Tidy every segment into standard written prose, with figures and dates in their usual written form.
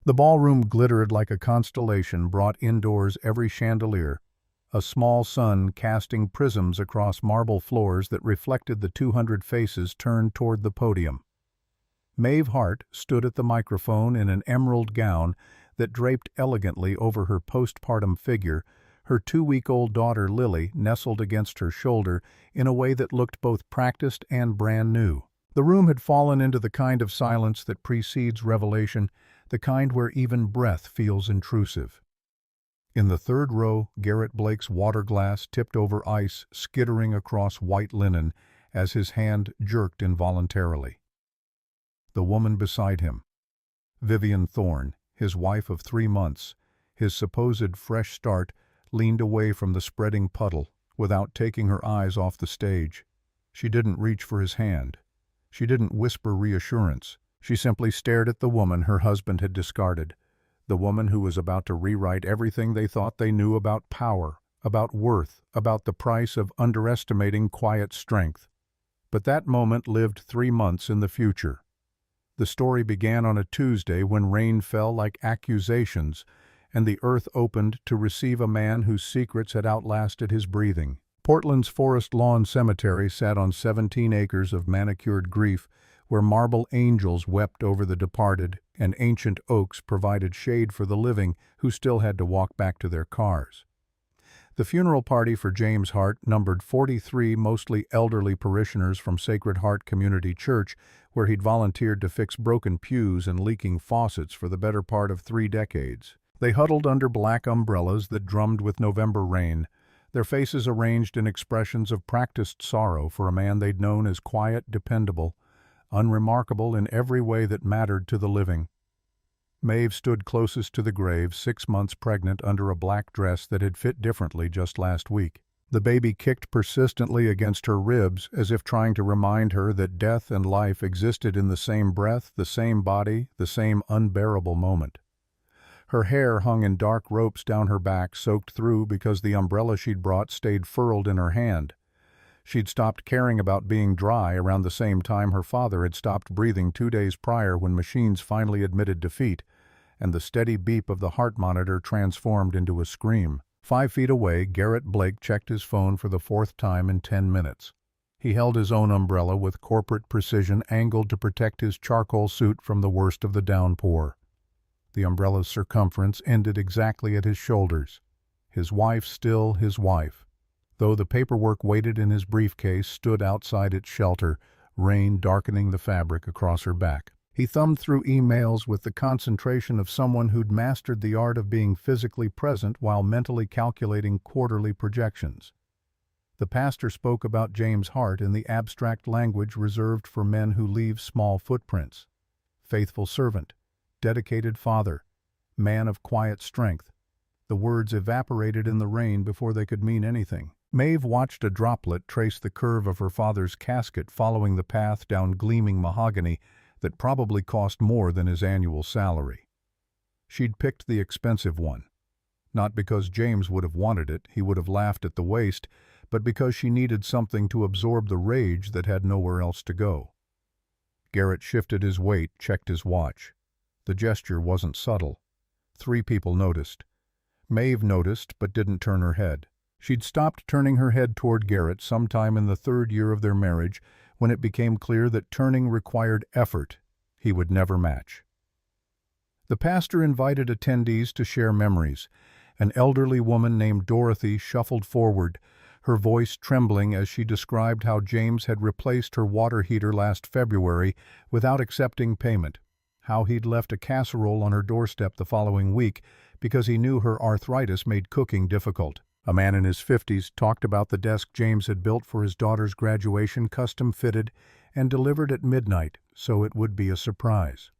The ballroom glittered like a constellation brought indoors every chandelier, a small sun casting prisms across marble floors that reflected the 200 faces turned toward the podium. Maeve Hart stood at the microphone in an emerald gown that draped elegantly over her postpartum figure, her 2-week-old daughter Lily nestled against her shoulder in a way that looked both practiced and brand new. The room had fallen into the kind of silence that precedes revelation, the kind where even breath feels intrusive. In the third row, Garrett Blake's water glass tipped over ice, skittering across white linen as his hand jerked involuntarily. The woman beside him, Vivienne Thorne, his wife of 3 months, his supposed fresh start, leaned away from the spreading puddle without taking her eyes off the stage. She didn't reach for his hand. She didn't whisper reassurance. She simply stared at the woman her husband had discarded, the woman who was about to rewrite everything they thought they knew about power, about worth, about the price of underestimating quiet strength. But that moment lived 3 months in the future. The story began on a Tuesday when rain fell like accusations, and the earth opened to receive a man whose secrets had outlasted his breathing. Portland's Forest Lawn Cemetery sat on 17 acres of manicured grief, where marble angels wept over the departed, and ancient oaks provided shade for the living who still had to walk back to their cars. The funeral party for James Hart numbered 43 mostly elderly parishioners from Sacred Heart Community Church, where he'd volunteered to fix broken pews and leaking faucets for the better part of 3 decades. They huddled under black umbrellas that drummed with November rain, their faces arranged in expressions of practiced sorrow for a man they'd known as quiet, dependable, unremarkable in every way that mattered to the living. Maeve stood closest to the grave, 6 months pregnant, under a black dress that had fit differently just last week. The baby kicked persistently against her ribs, as if trying to remind her that death and life existed in the same breath, the same body, the same unbearable moment. Her hair hung in dark ropes down her back, soaked through because the umbrella she'd brought stayed furled in her hand. She'd stopped caring about being dry around the same time her father had stopped breathing 2 days prior, when machines finally admitted defeat, and the steady beep of the heart monitor transformed into a scream. 5 feet away, Garrett Blake checked his phone for the 4th time in 10 minutes. He held his own umbrella with corporate precision, angled to protect his charcoal suit from the worst of the downpour. The umbrella's circumference ended exactly at his shoulders. His wife still his wife, though the paperwork weighted in his briefcase stood outside its shelter, rain darkening the fabric across her back. He thumbed through emails with the concentration of someone who'd mastered the art of being physically present while mentally calculating quarterly projections. The pastor spoke about James Hart in the abstract language reserved for men who leave small footprints. Faithful servant, dedicated father, man of quiet strength. The words evaporated in the rain before they could mean anything. Maeve watched a droplet trace the curve of her father's casket, following the path down gleaming mahogany that probably cost more than his annual salary. She'd picked the expensive one. Not because James would have wanted it, he would have laughed at the waste, but because she needed something to absorb the rage that had nowhere else to go. Garrett shifted his weight, checked his watch. The gesture wasn't subtle. 3 people noticed. Maeve noticed, but didn't turn her head. She'd stopped turning her head toward Garrett sometime in the 3rd year of their marriage, when it became clear that turning required effort he would never match. The pastor invited attendees to share memories. An elderly woman named Dorothy shuffled forward, her voice trembling as she described how James had replaced her water heater last February without accepting payment, how he'd left a casserole on her doorstep the following week because he knew her arthritis made cooking difficult. A man in his 50s talked about the desk James had built for his daughter's graduation, custom-fitted and delivered at midnight, so it would be a surprise.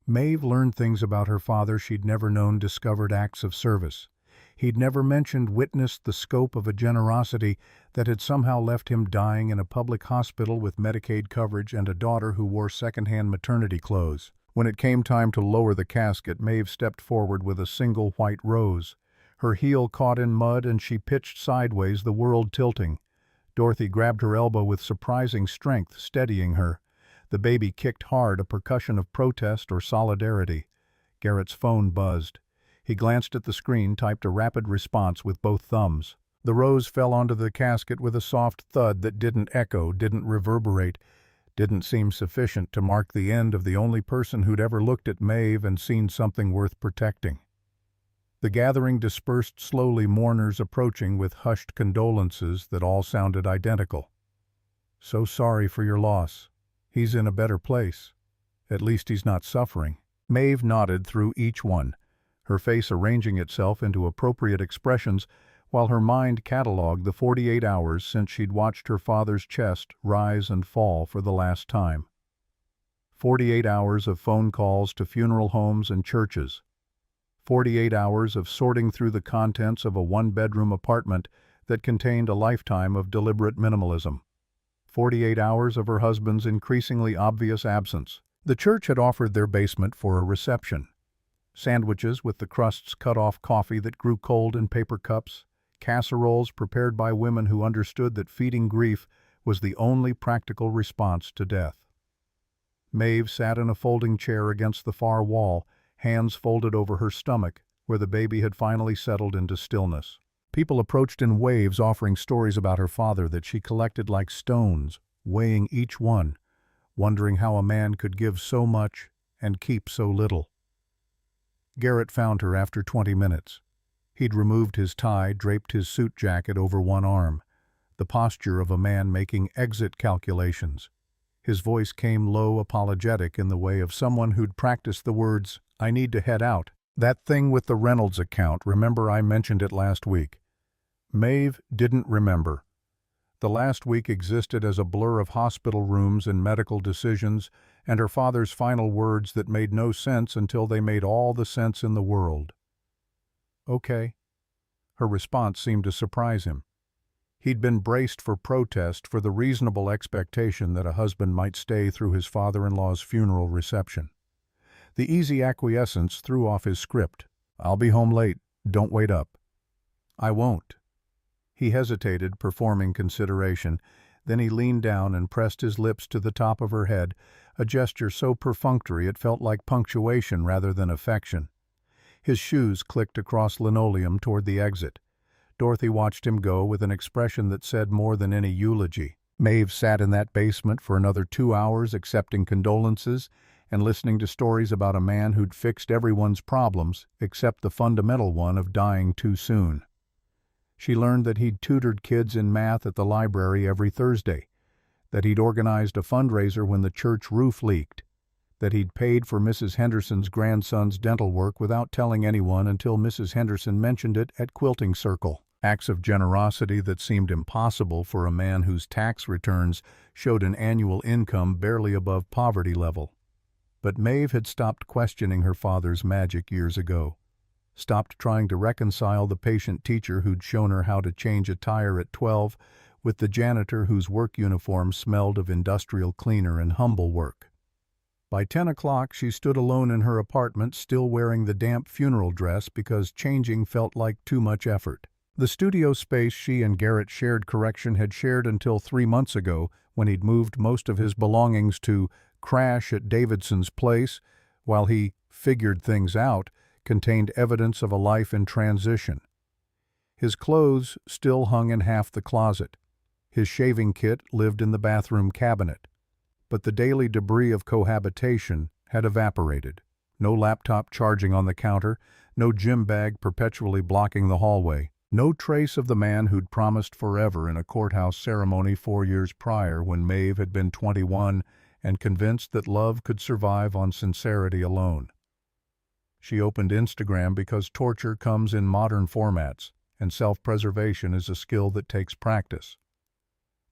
Maeve learned things about her father she'd never known, discovered acts of service. He'd never mentioned, witnessed the scope of a generosity that had somehow left him dying in a public hospital with Medicaid coverage and a daughter who wore second-hand maternity clothes. When it came time to lower the casket, Maeve stepped forward with a single white rose. Her heel caught in mud and she pitched sideways, the world tilting. Dorothy grabbed her elbow with surprising strength, steadying her. The baby kicked hard, a percussion of protest or solidarity. Garrett's phone buzzed. He glanced at the screen, typed a rapid response with both thumbs. The rose fell onto the casket with a soft thud that didn't echo, didn't reverberate, didn't seem sufficient to mark the end of the only person who'd ever looked at Maeve and seen something worth protecting. The gathering dispersed slowly, mourners approaching with hushed condolences that all sounded identical. "So sorry for your loss. He's in a better place. At least he's not suffering." Maeve nodded through each one, her face arranging itself into appropriate expressions while her mind catalogued the 48 hours since she'd watched her father's chest rise and fall for the last time. 48 hours of phone calls to funeral homes and churches. 48 hours of sorting through the contents of a one-bedroom apartment that contained a lifetime of deliberate minimalism. 48 hours of her husband's increasingly obvious absence. The church had offered their basement for a reception. Sandwiches with the crusts cut off coffee that grew cold in paper cups, casseroles prepared by women who understood that feeding grief was the only practical response to death. Maeve sat in a folding chair against the far wall, hands folded over her stomach, where the baby had finally settled into stillness. People approached in waves offering stories about her father that she collected like stones, weighing each one, wondering how a man could give so much and keep so little. Garrett found her after 20 minutes. He'd removed his tie, draped his suit jacket over one arm, the posture of a man making exit calculations. His voice came low, apologetic, in the way of someone who'd practiced the words, "I need to head out." "That thing with the Reynolds account, remember I mentioned it last week?" Maeve didn't remember. The last week existed as a blur of hospital rooms and medical decisions, and her father's final words that made no sense until they made all the sense in the world. "Okay." Her response seemed to surprise him. He'd been braced for protest for the reasonable expectation that a husband might stay through his father-in-law's funeral reception. The easy acquiescence threw off his script. "I'll be home late. Don't wait up." "I won't." He hesitated, performing consideration. Then he leaned down and pressed his lips to the top of her head, a gesture so perfunctory it felt like punctuation rather than affection. His shoes clicked across linoleum toward the exit. Dorothy watched him go with an expression that said more than any eulogy. Maeve sat in that basement for another 2 hours accepting condolences and listening to stories about a man who'd fixed everyone's problems except the fundamental one of dying too soon. She learned that he'd tutored kids in math at the library every Thursday, that he'd organized a fundraiser when the church roof leaked, that he'd paid for Mrs. Henderson's grandson's dental work without telling anyone until Mrs. Henderson mentioned it at quilting circle. Acts of generosity that seemed impossible for a man whose tax returns showed an annual income barely above poverty level. But Maeve had stopped questioning her father's magic years ago, stopped trying to reconcile the patient teacher who'd shown her how to change a tire at 12 with the janitor whose work uniform smelled of industrial cleaner and humble work. By 10 o'clock, she stood alone in her apartment, still wearing the damp funeral dress because changing felt like too much effort. The studio space she and Garrett had shared until 3 months ago, when he'd moved most of his belongings to crash at Davidson's place, while he figured things out, contained evidence of a life in transition. His clothes still hung in half the closet. His shaving kit lived in the bathroom cabinet. But the daily debris of cohabitation had evaporated. No laptop charging on the counter, no gym bag perpetually blocking the hallway, no trace of the man who'd promised forever in a courthouse ceremony 4 years prior when Maeve had been 21 and convinced that love could survive on sincerity alone. She opened Instagram because torture comes in modern formats, and self-preservation is a skill that takes practice.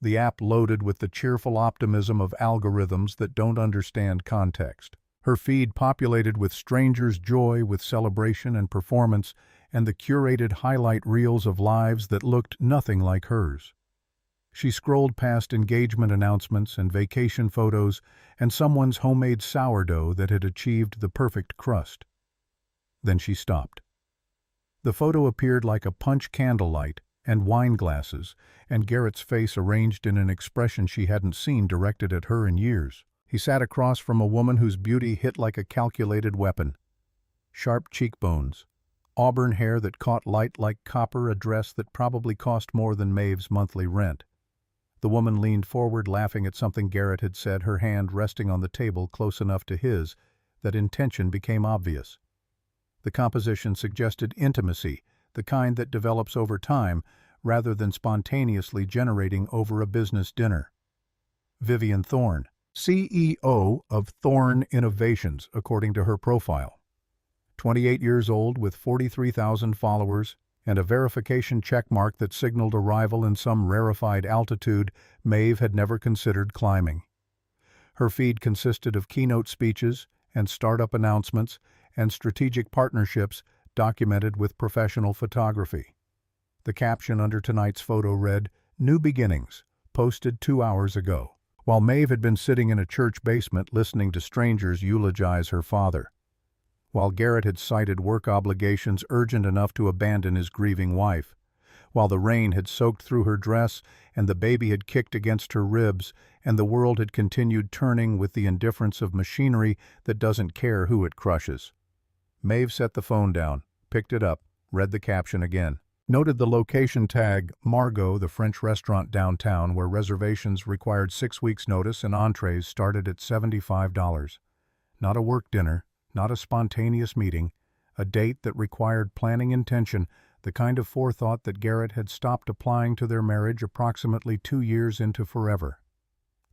The app loaded with the cheerful optimism of algorithms that don't understand context. Her feed populated with strangers' joy, with celebration and performance, and the curated highlight reels of lives that looked nothing like hers. She scrolled past engagement announcements and vacation photos and someone's homemade sourdough that had achieved the perfect crust. Then she stopped. The photo appeared like a punch candlelight and wine glasses, and Garrett's face arranged in an expression she hadn't seen directed at her in years. He sat across from a woman whose beauty hit like a calculated weapon. sharp cheekbones, auburn hair that caught light like copper, a dress that probably cost more than Maeve's monthly rent. The woman leaned forward, laughing at something Garrett had said, her hand resting on the table close enough to his that intention became obvious. The composition suggested intimacy, the kind that develops over time, rather than spontaneously generating over a business dinner. Vivienne Thorne, CEO of Thorne Innovations, according to her profile. 28 years old with 43,000 followers and a verification checkmark that signaled arrival in some rarefied altitude Maeve had never considered climbing. Her feed consisted of keynote speeches and startup announcements and strategic partnerships documented with professional photography. The caption under tonight's photo read, "New Beginnings, posted 2 hours ago," while Maeve had been sitting in a church basement listening to strangers eulogize her father. While Garrett had cited work obligations urgent enough to abandon his grieving wife. While the rain had soaked through her dress and the baby had kicked against her ribs and the world had continued turning with the indifference of machinery that doesn't care who it crushes. Maeve set the phone down, picked it up, read the caption again. Noted the location tag, Margot, the French restaurant downtown where reservations required 6 weeks' notice and entrees started at $75. Not a work dinner, not a spontaneous meeting, a date that required planning intention, the kind of forethought that Garrett had stopped applying to their marriage approximately 2 years into forever.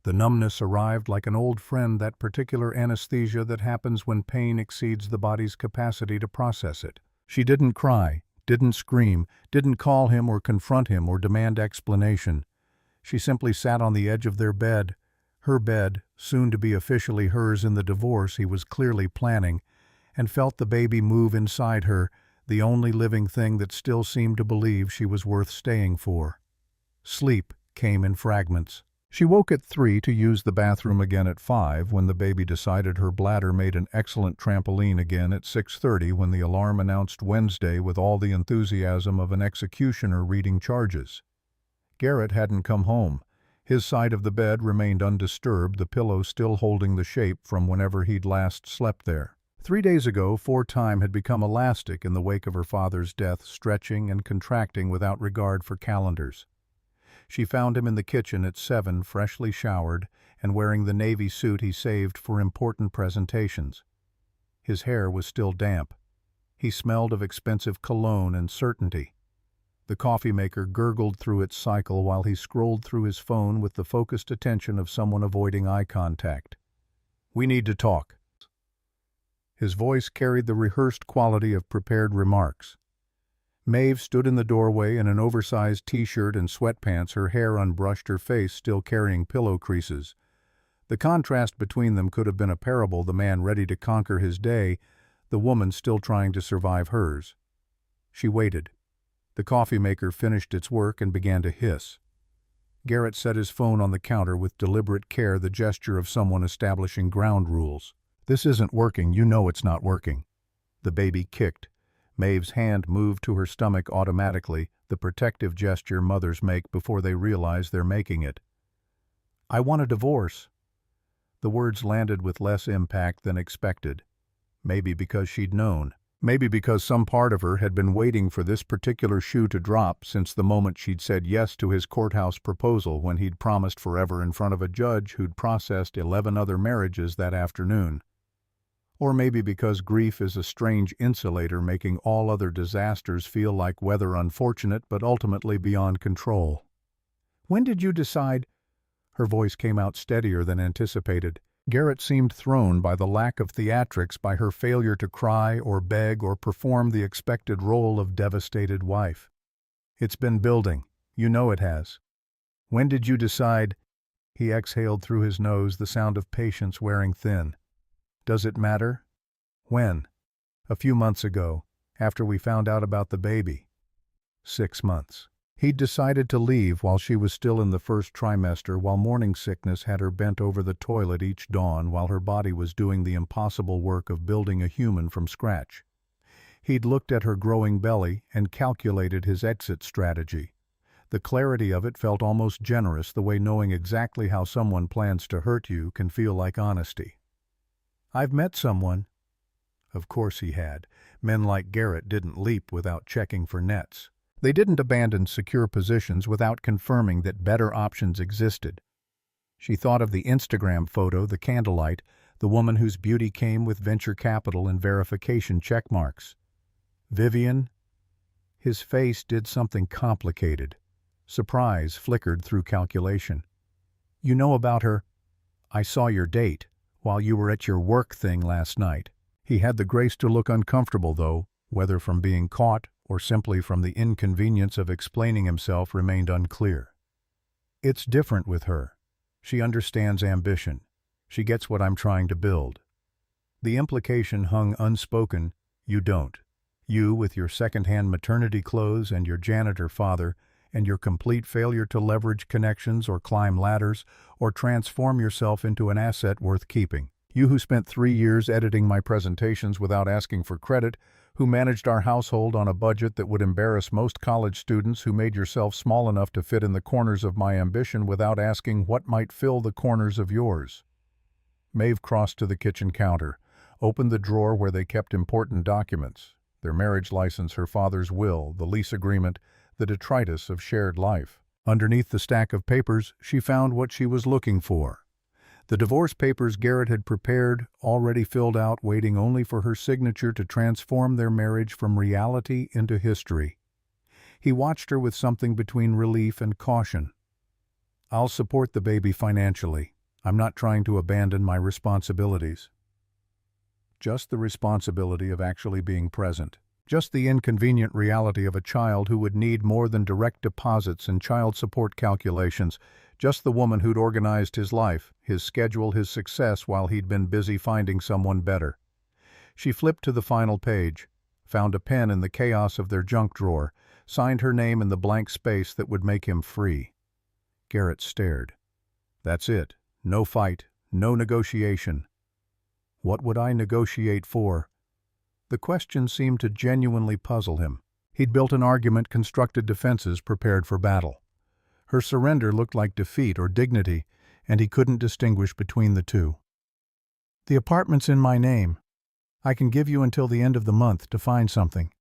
The numbness arrived like an old friend, that particular anesthesia that happens when pain exceeds the body's capacity to process it. She didn't cry, didn't scream, didn't call him or confront him or demand explanation. She simply sat on the edge of their bed, her bed, soon to be officially hers in the divorce he was clearly planning, and felt the baby move inside her, the only living thing that still seemed to believe she was worth staying for. Sleep came in fragments. She woke at 3 to use the bathroom again at 5 when the baby decided her bladder made an excellent trampoline again at 6:30 when the alarm announced Wednesday with all the enthusiasm of an executioner reading charges. Garrett hadn't come home. His side of the bed remained undisturbed, the pillow still holding the shape from whenever he'd last slept there. 3 days ago, time had become elastic in the wake of her father's death, stretching and contracting without regard for calendars. She found him in the kitchen at 7, freshly showered, and wearing the navy suit he saved for important presentations. His hair was still damp. He smelled of expensive cologne and certainty. The coffee maker gurgled through its cycle while he scrolled through his phone with the focused attention of someone avoiding eye contact. "We need to talk." His voice carried the rehearsed quality of prepared remarks. Maeve stood in the doorway in an oversized t-shirt and sweatpants, her hair unbrushed, her face still carrying pillow creases. The contrast between them could have been a parable, the man ready to conquer his day, the woman still trying to survive hers. She waited. The coffee maker finished its work and began to hiss. Garrett set his phone on the counter with deliberate care, the gesture of someone establishing ground rules. "This isn't working, you know it's not working." The baby kicked. Maeve's hand moved to her stomach automatically, the protective gesture mothers make before they realize they're making it. "I want a divorce." The words landed with less impact than expected. Maybe because she'd known. Maybe because some part of her had been waiting for this particular shoe to drop since the moment she'd said yes to his courthouse proposal when he'd promised forever in front of a judge who'd processed 11 other marriages that afternoon. Or maybe because grief is a strange insulator, making all other disasters feel like weather, unfortunate but ultimately beyond control. "When did you decide?" Her voice came out steadier than anticipated. Garrett seemed thrown by the lack of theatrics, by her failure to cry or beg or perform the expected role of devastated wife. "It's been building. You know it has." "When did you decide?" He exhaled through his nose, the sound of patience wearing thin. "Does it matter?" "When?" "A few months ago, after we found out about the baby." 6 months. He'd decided to leave while she was still in the first trimester, while morning sickness had her bent over the toilet each dawn, while her body was doing the impossible work of building a human from scratch. He'd looked at her growing belly and calculated his exit strategy. The clarity of it felt almost generous, the way knowing exactly how someone plans to hurt you can feel like honesty. "I've met someone." Of course he had. Men like Garrett didn't leap without checking for nets. They didn't abandon secure positions without confirming that better options existed. She thought of the Instagram photo, the candlelight, the woman whose beauty came with venture capital and verification checkmarks. Vivienne? His face did something complicated. Surprise flickered through calculation. You know about her? I saw your date while you were at your work thing last night. He had the grace to look uncomfortable, though, whether from being caught or simply from the inconvenience of explaining himself remained unclear. It's different with her. She understands ambition. She gets what I'm trying to build. The implication hung unspoken, you don't. You, with your second-hand maternity clothes and your janitor father, and your complete failure to leverage connections or climb ladders or transform yourself into an asset worth keeping. You who spent 3 years editing my presentations without asking for credit, who managed our household on a budget that would embarrass most college students, who made yourself small enough to fit in the corners of my ambition without asking what might fill the corners of yours. Maeve crossed to the kitchen counter, opened the drawer where they kept important documents, their marriage license, her father's will, the lease agreement, the detritus of shared life. Underneath the stack of papers, she found what she was looking for. The divorce papers Garrett had prepared, already filled out, waiting only for her signature to transform their marriage from reality into history. He watched her with something between relief and caution. I'll support the baby financially. I'm not trying to abandon my responsibilities. Just the responsibility of actually being present. Just the inconvenient reality of a child who would need more than direct deposits and child support calculations. Just the woman who'd organized his life, his schedule, his success while he'd been busy finding someone better. She flipped to the final page, found a pen in the chaos of their junk drawer, signed her name in the blank space that would make him free. Garrett stared. That's it. No fight, no negotiation. What would I negotiate for? The question seemed to genuinely puzzle him. He'd built an argument, constructed defenses, prepared for battle. Her surrender looked like defeat or dignity, and he couldn't distinguish between the two. The apartment's in my name. I can give you until the end of the month to find something.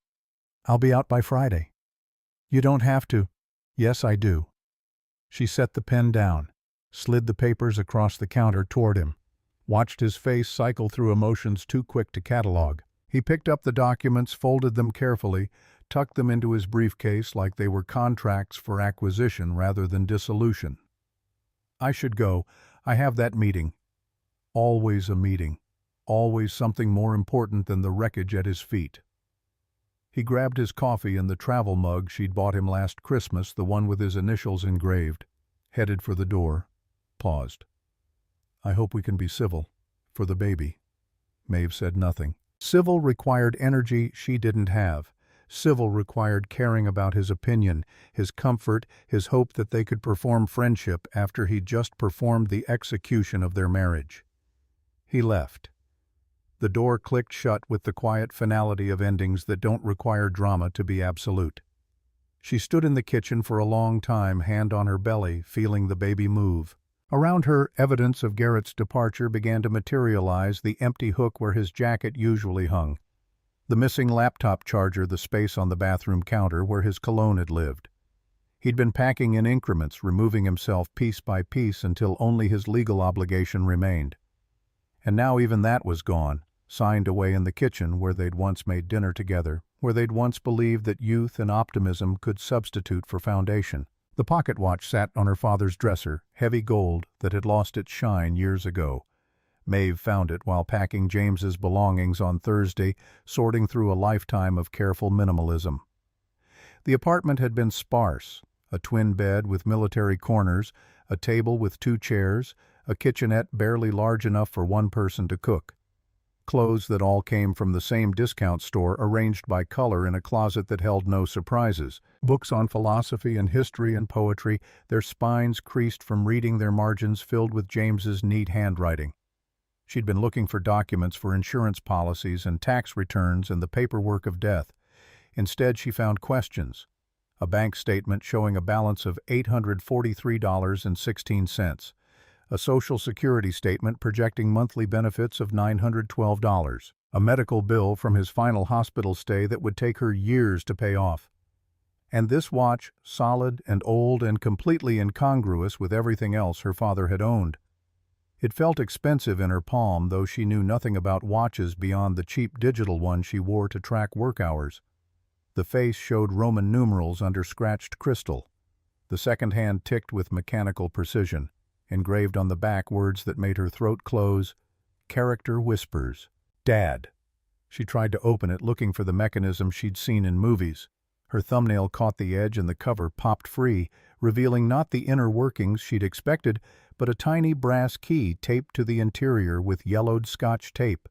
I'll be out by Friday. You don't have to. Yes, I do. She set the pen down, slid the papers across the counter toward him, watched his face cycle through emotions too quick to catalog. He picked up the documents, folded them carefully, tucked them into his briefcase like they were contracts for acquisition rather than dissolution. I should go. I have that meeting. Always a meeting. Always something more important than the wreckage at his feet. He grabbed his coffee and the travel mug she'd bought him last Christmas, the one with his initials engraved, headed for the door, paused. I hope we can be civil. For the baby. Maeve said nothing. Civil required energy she didn't have. Civil required caring about his opinion, his comfort, his hope that they could perform friendship after he'd just performed the execution of their marriage. He left. The door clicked shut with the quiet finality of endings that don't require drama to be absolute. She stood in the kitchen for a long time, hand on her belly, feeling the baby move. Around her, evidence of Garrett's departure began to materialize, the empty hook where his jacket usually hung, the missing laptop charger, the space on the bathroom counter where his cologne had lived. He'd been packing in increments, removing himself piece by piece until only his legal obligation remained. And now even that was gone, signed away in the kitchen where they'd once made dinner together, where they'd once believed that youth and optimism could substitute for foundation. The pocket watch sat on her father's dresser, heavy gold that had lost its shine years ago. Maeve found it while packing James's belongings on Thursday, sorting through a lifetime of careful minimalism. The apartment had been sparse, a twin bed with military corners, a table with 2 chairs, a kitchenette barely large enough for one person to cook. Clothes that all came from the same discount store arranged by color in a closet that held no surprises. Books on philosophy and history and poetry, their spines creased from reading, their margins filled with James's neat handwriting. She'd been looking for documents for insurance policies and tax returns and the paperwork of death. Instead, she found questions. A bank statement showing a balance of $843.16. A Social Security statement projecting monthly benefits of $912. a medical bill from his final hospital stay that would take her years to pay off. And this watch, solid and old and completely incongruous with everything else her father had owned. It felt expensive in her palm, though she knew nothing about watches beyond the cheap digital one she wore to track work hours. The face showed Roman numerals under scratched crystal. The second hand ticked with mechanical precision, engraved on the back words that made her throat close, "Character Whispers." "Dad." She tried to open it, looking for the mechanism she'd seen in movies. Her thumbnail caught the edge and the cover popped free, revealing not the inner workings she'd expected, but a tiny brass key taped to the interior with yellowed Scotch tape.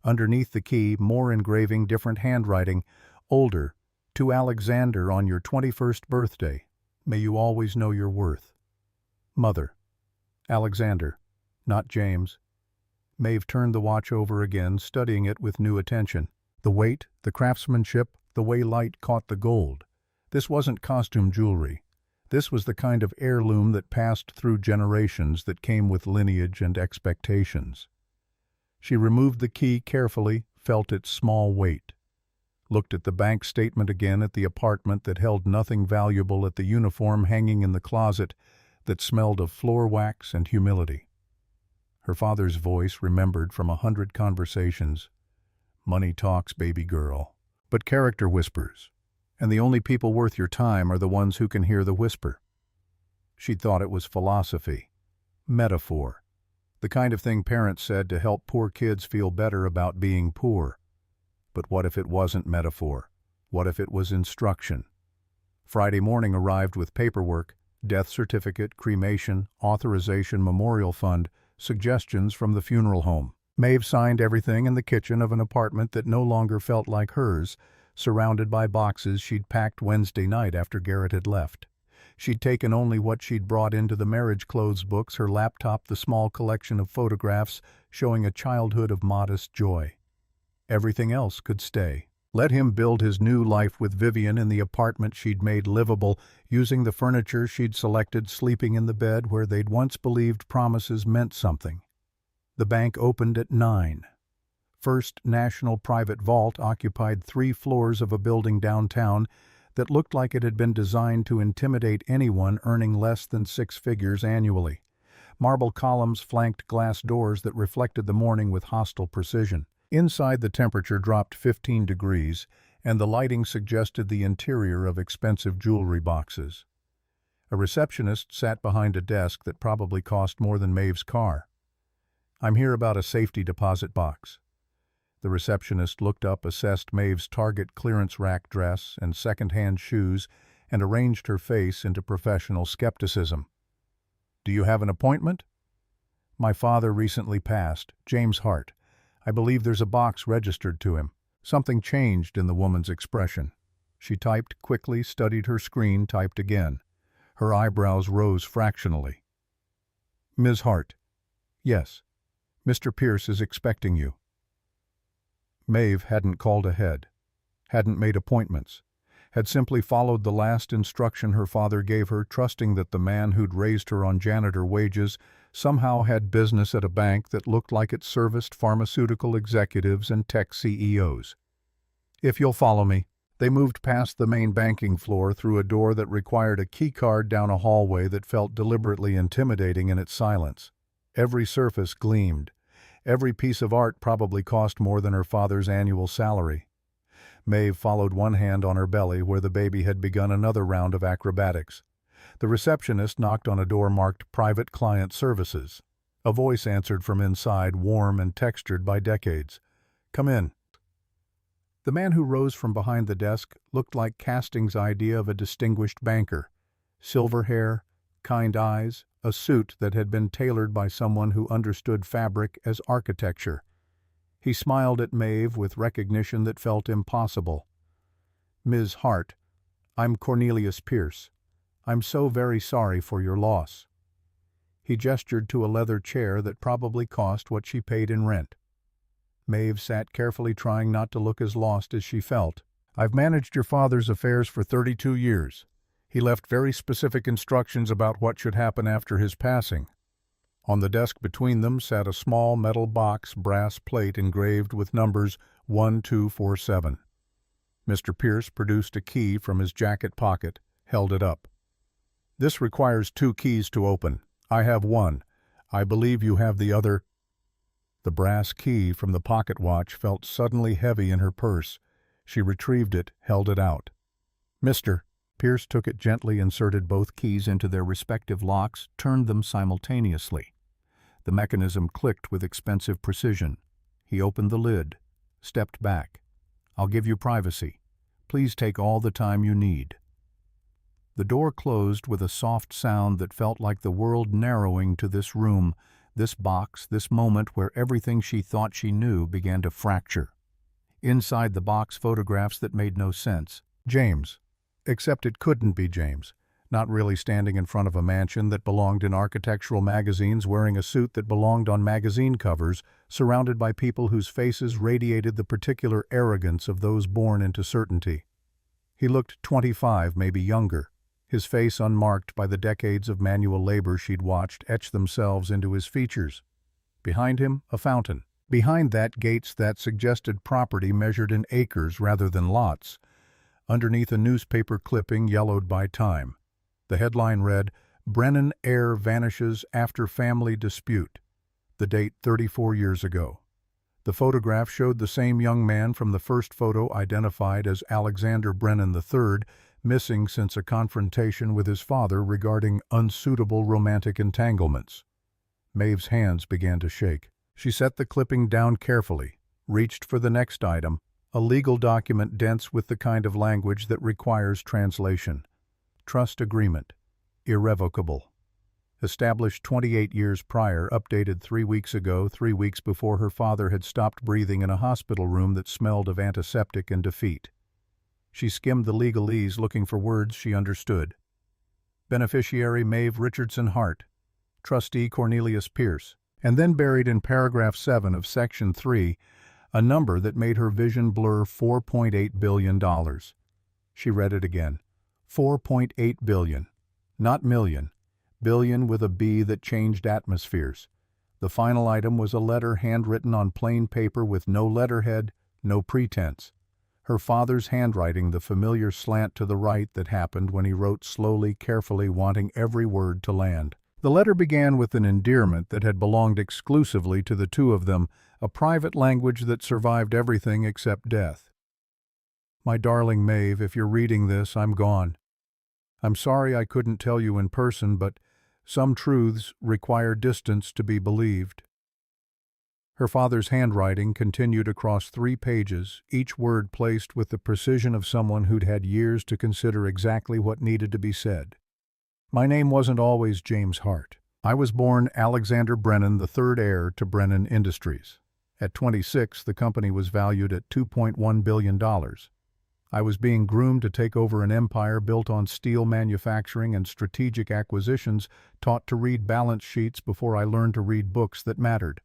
Underneath the key, more engraving, different handwriting. "Older, to Alexander on your 21st birthday. May you always know your worth. Mother." Alexander, not James. Maeve turned the watch over again, studying it with new attention. The weight, the craftsmanship, the way light caught the gold. This wasn't costume jewelry. This was the kind of heirloom that passed through generations, that came with lineage and expectations. She removed the key carefully, felt its small weight. Looked at the bank statement again, at the apartment that held nothing valuable, at the uniform hanging in the closet that smelled of floor wax and humility. Her father's voice, remembered from 100 conversations. "Money talks, baby girl. But character whispers. And the only people worth your time are the ones who can hear the whisper." She'd thought it was philosophy. Metaphor. The kind of thing parents said to help poor kids feel better about being poor. But what if it wasn't metaphor? What if it was instruction? Friday morning arrived with paperwork, death certificate, cremation, authorization, memorial fund, suggestions from the funeral home. Maeve signed everything in the kitchen of an apartment that no longer felt like hers, surrounded by boxes she'd packed Wednesday night after Garrett had left. She'd taken only what she'd brought into the marriage clothes books, her laptop, the small collection of photographs showing a childhood of modest joy. Everything else could stay. Let him build his new life with Vivienne in the apartment she'd made livable, using the furniture she'd selected, sleeping in the bed where they'd once believed promises meant something. The bank opened at 9. First National Private Vault occupied 3 floors of a building downtown that looked like it had been designed to intimidate anyone earning less than 6 figures annually. Marble columns flanked glass doors that reflected the morning with hostile precision. Inside, the temperature dropped 15 degrees, and the lighting suggested the interior of expensive jewelry boxes. A receptionist sat behind a desk that probably cost more than Maeve's car. "I'm here about a safety deposit box." The receptionist looked up, assessed Maeve's Target clearance rack dress and second-hand shoes, and arranged her face into professional skepticism. "Do you have an appointment?" "My father recently passed, James Hart. I believe there's a box registered to him." Something changed in the woman's expression. She typed quickly, studied her screen, typed again. Her eyebrows rose fractionally. "Ms. Hart." "Yes. Mr. Pierce is expecting you." Maeve hadn't called ahead, hadn't made appointments, had simply followed the last instruction her father gave her, trusting that the man who'd raised her on janitor wages somehow had business at a bank that looked like it serviced pharmaceutical executives and tech CEOs. "If you'll follow me." They moved past the main banking floor, through a door that required a key card, down a hallway that felt deliberately intimidating in its silence. Every surface gleamed. Every piece of art probably cost more than her father's annual salary. Maeve followed, one hand on her belly where the baby had begun another round of acrobatics. The receptionist knocked on a door marked Private Client Services. A voice answered from inside, warm and textured by decades. "Come in." The man who rose from behind the desk looked like casting's idea of a distinguished banker. Silver hair, kind eyes, a suit that had been tailored by someone who understood fabric as architecture. He smiled at Maeve with recognition that felt impossible. "Ms. Hart, I'm Cornelius Pierce. I'm so very sorry for your loss." He gestured to a leather chair that probably cost what she paid in rent. Maeve sat carefully, trying not to look as lost as she felt. "I've managed your father's affairs for 32 years. He left very specific instructions about what should happen after his passing. On the desk between them sat a small metal box brass plate engraved with numbers 1247. Mr. Pierce produced a key from his jacket pocket, held it up. "This requires 2 keys to open. I have one. I believe you have the other." The brass key from the pocket watch felt suddenly heavy in her purse. She retrieved it, held it out. "Mr." Pierce took it gently, inserted both keys into their respective locks, turned them simultaneously. The mechanism clicked with expensive precision. He opened the lid, stepped back. "I'll give you privacy. Please take all the time you need." The door closed with a soft sound that felt like the world narrowing to this room, this box, this moment where everything she thought she knew began to fracture. Inside the box, photographs that made no sense. James. Except it couldn't be James. Not really standing in front of a mansion that belonged in architectural magazines, wearing a suit that belonged on magazine covers, surrounded by people whose faces radiated the particular arrogance of those born into certainty. He looked 25, maybe younger, his face unmarked by the decades of manual labor she'd watched etch themselves into his features. Behind him, a fountain. Behind that, gates that suggested property measured in acres rather than lots. Underneath, a newspaper clipping yellowed by time. The headline read, "Brennan heir vanishes after family dispute." The date 34 years ago. The photograph showed the same young man from the first photo, identified as Alexander Brennan III, missing since a confrontation with his father regarding unsuitable romantic entanglements. Maeve's hands began to shake. She set the clipping down carefully, reached for the next item, a legal document dense with the kind of language that requires translation. Trust agreement. Irrevocable. Established 28 years prior, updated 3 weeks ago, 3 weeks before her father had stopped breathing in a hospital room that smelled of antiseptic and defeat. She skimmed the legalese, looking for words she understood. Beneficiary Maeve Richardson-Hart. Trustee Cornelius Pierce. And then buried in paragraph 7 of section 3, a number that made her vision blur. $4.8 billion. She read it again. 4.8 billion. Not million. Billion with a B that changed atmospheres. The final item was a letter handwritten on plain paper with no letterhead, no pretense. Her father's handwriting, the familiar slant to the right that happened when he wrote slowly, carefully, wanting every word to land. The letter began with an endearment that had belonged exclusively to the two of them, a private language that survived everything except death. "My darling Maeve, if you're reading this, I'm gone. I'm sorry I couldn't tell you in person, but some truths require distance to be believed." Her father's handwriting continued across 3 pages, each word placed with the precision of someone who'd had years to consider exactly what needed to be said. "My name wasn't always James Hart. I was born Alexander Brennan III, heir to Brennan Industries. At 26, the company was valued at $2.1 billion. I was being groomed to take over an empire built on steel manufacturing and strategic acquisitions, taught to read balance sheets before I learned to read books that mattered."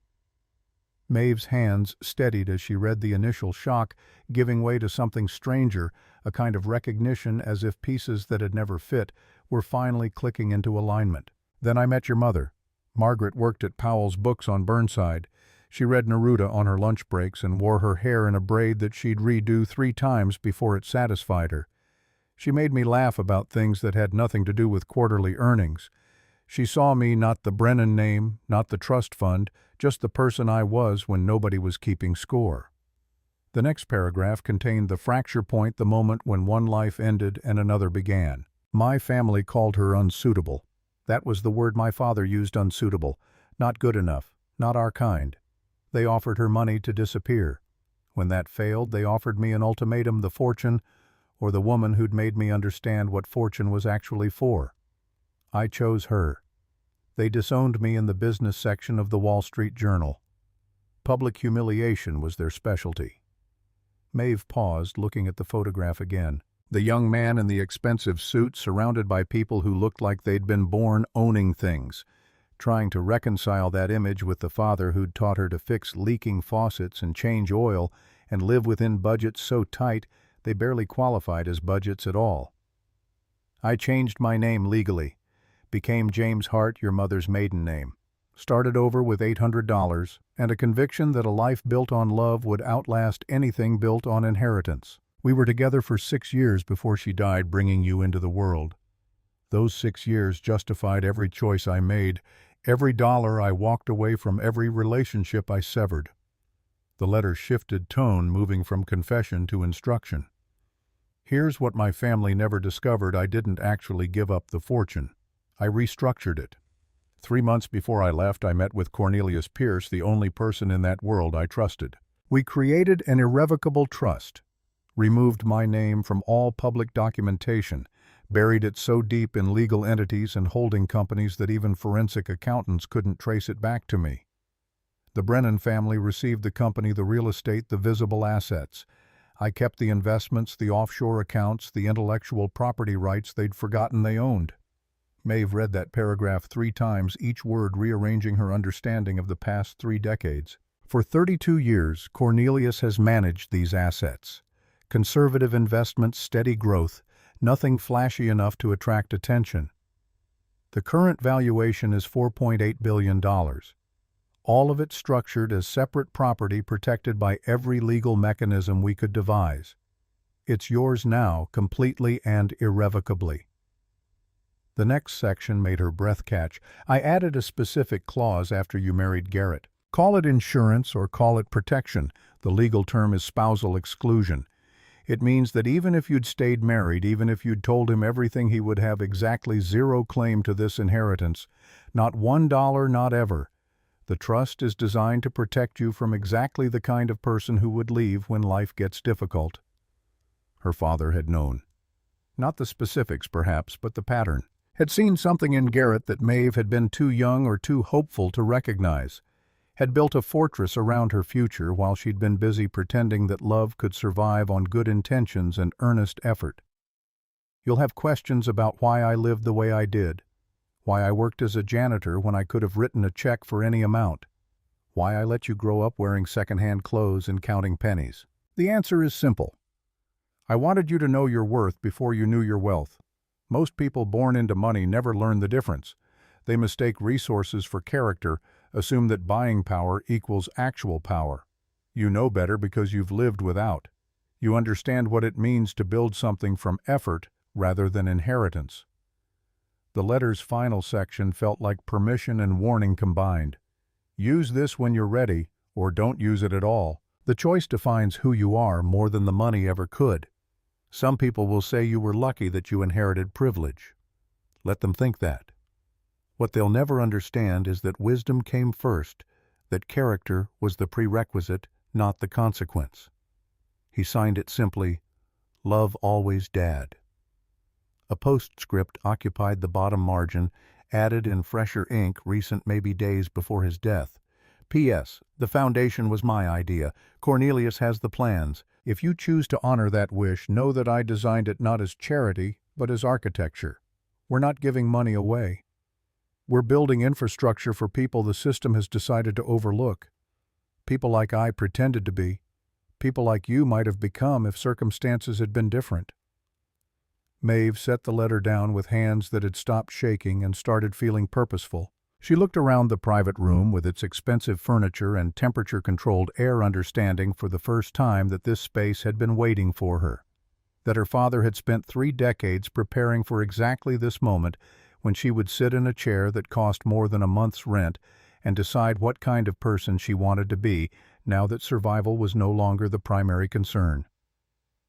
Maeve's hands steadied as she read the initial shock, giving way to something stranger, a kind of recognition, as if pieces that had never fit were finally clicking into alignment. "Then I met your mother. Margaret worked at Powell's Books on Burnside. She read Neruda on her lunch breaks and wore her hair in a braid that she'd redo 3 times before it satisfied her. She made me laugh about things that had nothing to do with quarterly earnings. She saw me not the Brennan name, not the trust fund, just the person I was when nobody was keeping score." The next paragraph contained the fracture point, the moment when one life ended and another began. "My family called her unsuitable. That was the word my father used, unsuitable. Not good enough, not our kind. They offered her money to disappear. When that failed, they offered me an ultimatum, the fortune, or the woman who'd made me understand what fortune was actually for. I chose her. They disowned me in the business section of the Wall Street Journal. Public humiliation was their specialty." Maeve paused, looking at the photograph again. The young man in the expensive suit, surrounded by people who looked like they'd been born owning things, trying to reconcile that image with the father who'd taught her to fix leaking faucets and change oil and live within budgets so tight they barely qualified as budgets at all. "I changed my name legally. Became James Hart, your mother's maiden name. started over with $800, and a conviction that a life built on love would outlast anything built on inheritance. We were together for 6 years before she died, bringing you into the world. Those 6 years justified every choice I made, every dollar I walked away from, every relationship I severed. The letter shifted tone, moving from confession to instruction. Here's what my family never discovered: I didn't actually give up the fortune. I restructured it. 3 months before I left, I met with Cornelius Pierce, the only person in that world I trusted. We created an irrevocable trust, removed my name from all public documentation, buried it so deep in legal entities and holding companies that even forensic accountants couldn't trace it back to me. The Brennan family received the company, the real estate, the visible assets. I kept the investments, the offshore accounts, the intellectual property rights they'd forgotten they owned. Maeve read that paragraph 3 times, each word rearranging her understanding of the past 3 decades. For 32 years, Cornelius has managed these assets. Conservative investments, steady growth, nothing flashy enough to attract attention. The current valuation is $4.8 billion. All of it structured as separate property, protected by every legal mechanism we could devise. It's yours now, completely and irrevocably. The next section made her breath catch. I added a specific clause after you married Garrett. Call it insurance or call it protection. The legal term is spousal exclusion. It means that even if you'd stayed married, even if you'd told him everything, he would have exactly 0 claim to this inheritance. Not $1, not ever. The trust is designed to protect you from exactly the kind of person who would leave when life gets difficult. Her father had known. Not the specifics, perhaps, but the pattern. Had seen something in Garrett that Maeve had been too young or too hopeful to recognize. Had built a fortress around her future while she'd been busy pretending that love could survive on good intentions and earnest effort. You'll have questions about why I lived the way I did, why I worked as a janitor when I could have written a check for any amount, why I let you grow up wearing secondhand clothes and counting pennies. The answer is simple. I wanted you to know your worth before you knew your wealth. Most people born into money never learn the difference. They mistake resources for character, assume that buying power equals actual power. You know better because you've lived without. You understand what it means to build something from effort rather than inheritance. The letter's final section felt like permission and warning combined. Use this when you're ready, or don't use it at all. The choice defines who you are more than the money ever could. Some people will say you were lucky that you inherited privilege. Let them think that. What they'll never understand is that wisdom came first, that character was the prerequisite, not the consequence. He signed it simply, "Love always, Dad." A postscript occupied the bottom margin, added in fresher ink, recent, maybe days before his death. P.S. The foundation was my idea. Cornelius has the plans. If you choose to honor that wish, know that I designed it not as charity, but as architecture. We're not giving money away. We're building infrastructure for people the system has decided to overlook. People like I pretended to be. People like you might have become if circumstances had been different. Maeve set the letter down with hands that had stopped shaking and started feeling purposeful. She looked around the private room with its expensive furniture and temperature-controlled air, understanding for the first time that this space had been waiting for her, that her father had spent 3 decades preparing for exactly this moment when she would sit in a chair that cost more than a month's rent and decide what kind of person she wanted to be now that survival was no longer the primary concern.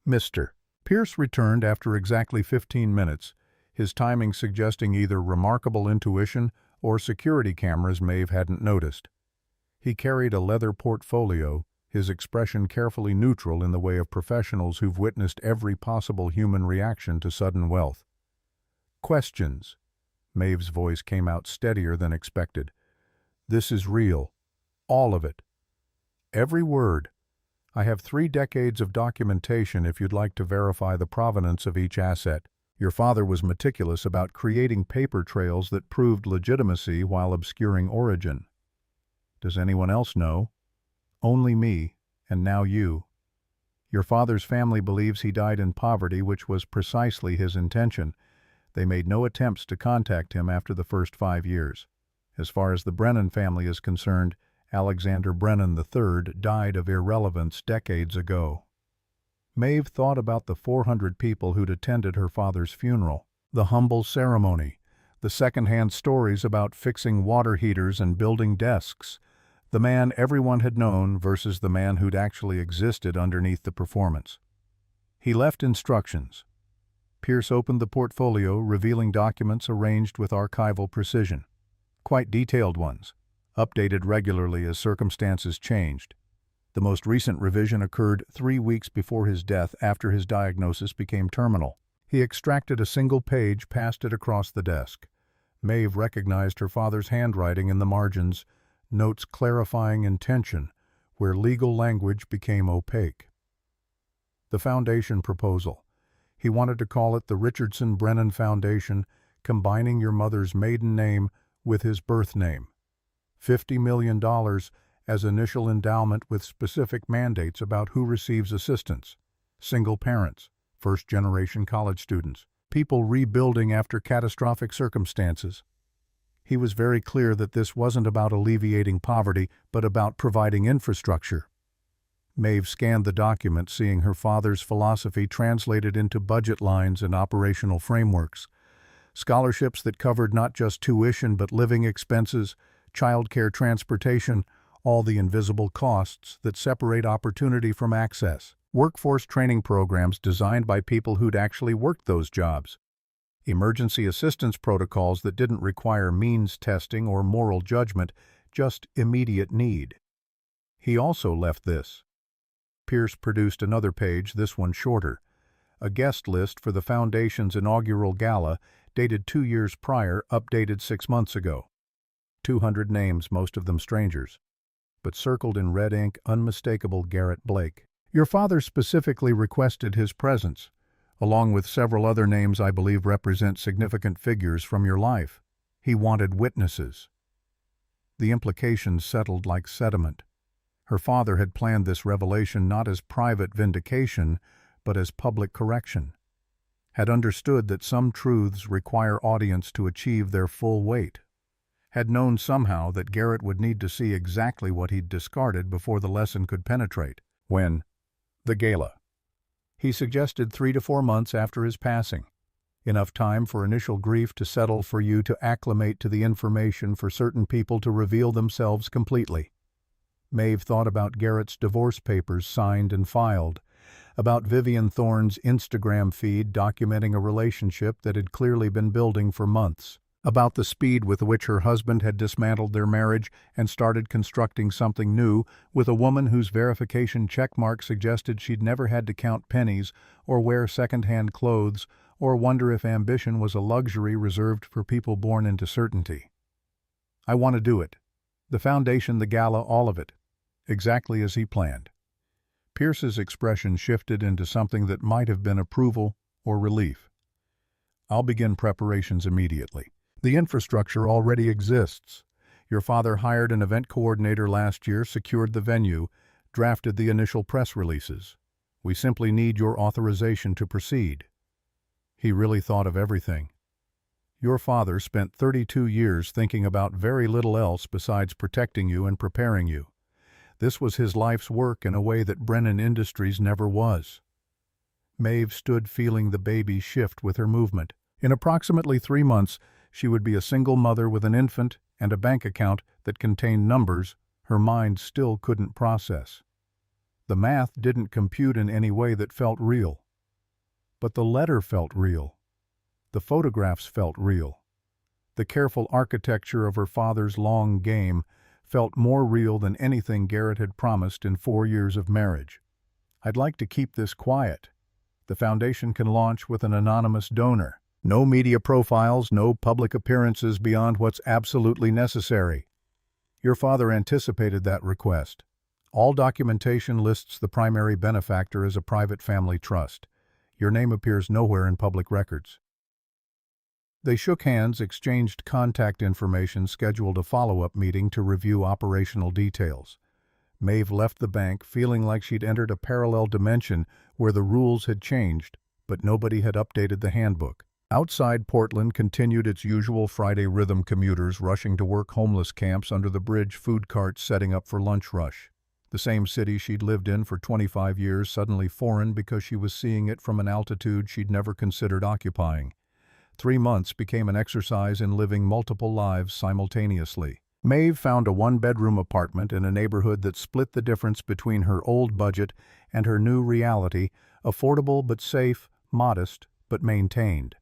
Mr. Pierce returned after exactly 15 minutes, his timing suggesting either remarkable intuition or security cameras Maeve hadn't noticed. He carried a leather portfolio, his expression carefully neutral in the way of professionals who've witnessed every possible human reaction to sudden wealth. Questions. Maeve's voice came out steadier than expected. This is real. All of it. Every word. I have 3 decades of documentation if you'd like to verify the provenance of each asset. Your father was meticulous about creating paper trails that proved legitimacy while obscuring origin. Does anyone else know? Only me, and now you. Your father's family believes he died in poverty, which was precisely his intention. They made no attempts to contact him after the first 5 years. As far as the Brennan family is concerned, Alexander Brennan III died of irrelevance decades ago. Maeve thought about the 400 people who'd attended her father's funeral, the humble ceremony, the second-hand stories about fixing water heaters and building desks, the man everyone had known versus the man who'd actually existed underneath the performance. He left instructions. Pierce opened the portfolio, revealing documents arranged with archival precision. Quite detailed ones, updated regularly as circumstances changed. The most recent revision occurred 3 weeks before his death after his diagnosis became terminal. He extracted a single page, passed it across the desk. Maeve recognized her father's handwriting in the margins, notes clarifying intention, where legal language became opaque. The foundation proposal. He wanted to call it the Richardson-Brennan Foundation, combining your mother's maiden name with his birth name. $50 million as initial endowment with specific mandates about who receives assistance. Single parents, first-generation college students, people rebuilding after catastrophic circumstances. He was very clear that this wasn't about alleviating poverty, but about providing infrastructure. Maeve scanned the document, seeing her father's philosophy translated into budget lines and operational frameworks. Scholarships that covered not just tuition but living expenses, childcare, transportation, all the invisible costs that separate opportunity from access. Workforce training programs designed by people who'd actually worked those jobs. Emergency assistance protocols that didn't require means testing or moral judgment, just immediate need. He also left this. Pierce produced another page, this one shorter. A guest list for the Foundation's inaugural gala, dated 2 years prior, updated 6 months ago. 200 names, most of them strangers. But circled in red ink, unmistakable Garrett Blake. Your father specifically requested his presence, along with several other names I believe represent significant figures from your life. He wanted witnesses. The implications settled like sediment. Her father had planned this revelation not as private vindication, but as public correction. Had understood that some truths require audience to achieve their full weight. Had known somehow that Garrett would need to see exactly what he'd discarded before the lesson could penetrate. When? The gala. He suggested 3 to 4 months after his passing. Enough time for initial grief to settle, for you to acclimate to the information, for certain people to reveal themselves completely. Maeve thought about Garrett's divorce papers signed and filed, about Vivienne Thorne's Instagram feed documenting a relationship that had clearly been building for months, about the speed with which her husband had dismantled their marriage and started constructing something new with a woman whose verification checkmark suggested she'd never had to count pennies or wear second-hand clothes or wonder if ambition was a luxury reserved for people born into certainty. I want to do it. The foundation, the gala, all of it. Exactly as he planned. Pierce's expression shifted into something that might have been approval or relief. I'll begin preparations immediately. The infrastructure already exists. Your father hired an event coordinator last year, secured the venue, drafted the initial press releases. We simply need your authorization to proceed. He really thought of everything. Your father spent 32 years thinking about very little else besides protecting you and preparing you. This was his life's work in a way that Brennan Industries never was. Maeve stood, feeling the baby shift with her movement. In approximately 3 months, she would be a single mother with an infant and a bank account that contained numbers her mind still couldn't process. The math didn't compute in any way that felt real. But the letter felt real. The photographs felt real. The careful architecture of her father's long game felt more real than anything Garrett had promised in 4 years of marriage. I'd like to keep this quiet. The foundation can launch with an anonymous donor. No media profiles, no public appearances beyond what's absolutely necessary. Your father anticipated that request. All documentation lists the primary benefactor as a private family trust. Your name appears nowhere in public records. They shook hands, exchanged contact information, scheduled a follow-up meeting to review operational details. Maeve left the bank feeling like she'd entered a parallel dimension where the rules had changed, but nobody had updated the handbook. Outside Portland continued its usual Friday rhythm, commuters rushing to work, homeless camps under the bridge, food carts setting up for lunch rush. The same city she'd lived in for 25 years, suddenly foreign because she was seeing it from an altitude she'd never considered occupying. 3 months became an exercise in living multiple lives simultaneously. Maeve found a one-bedroom apartment in a neighborhood that split the difference between her old budget and her new reality, affordable but safe, modest but maintained.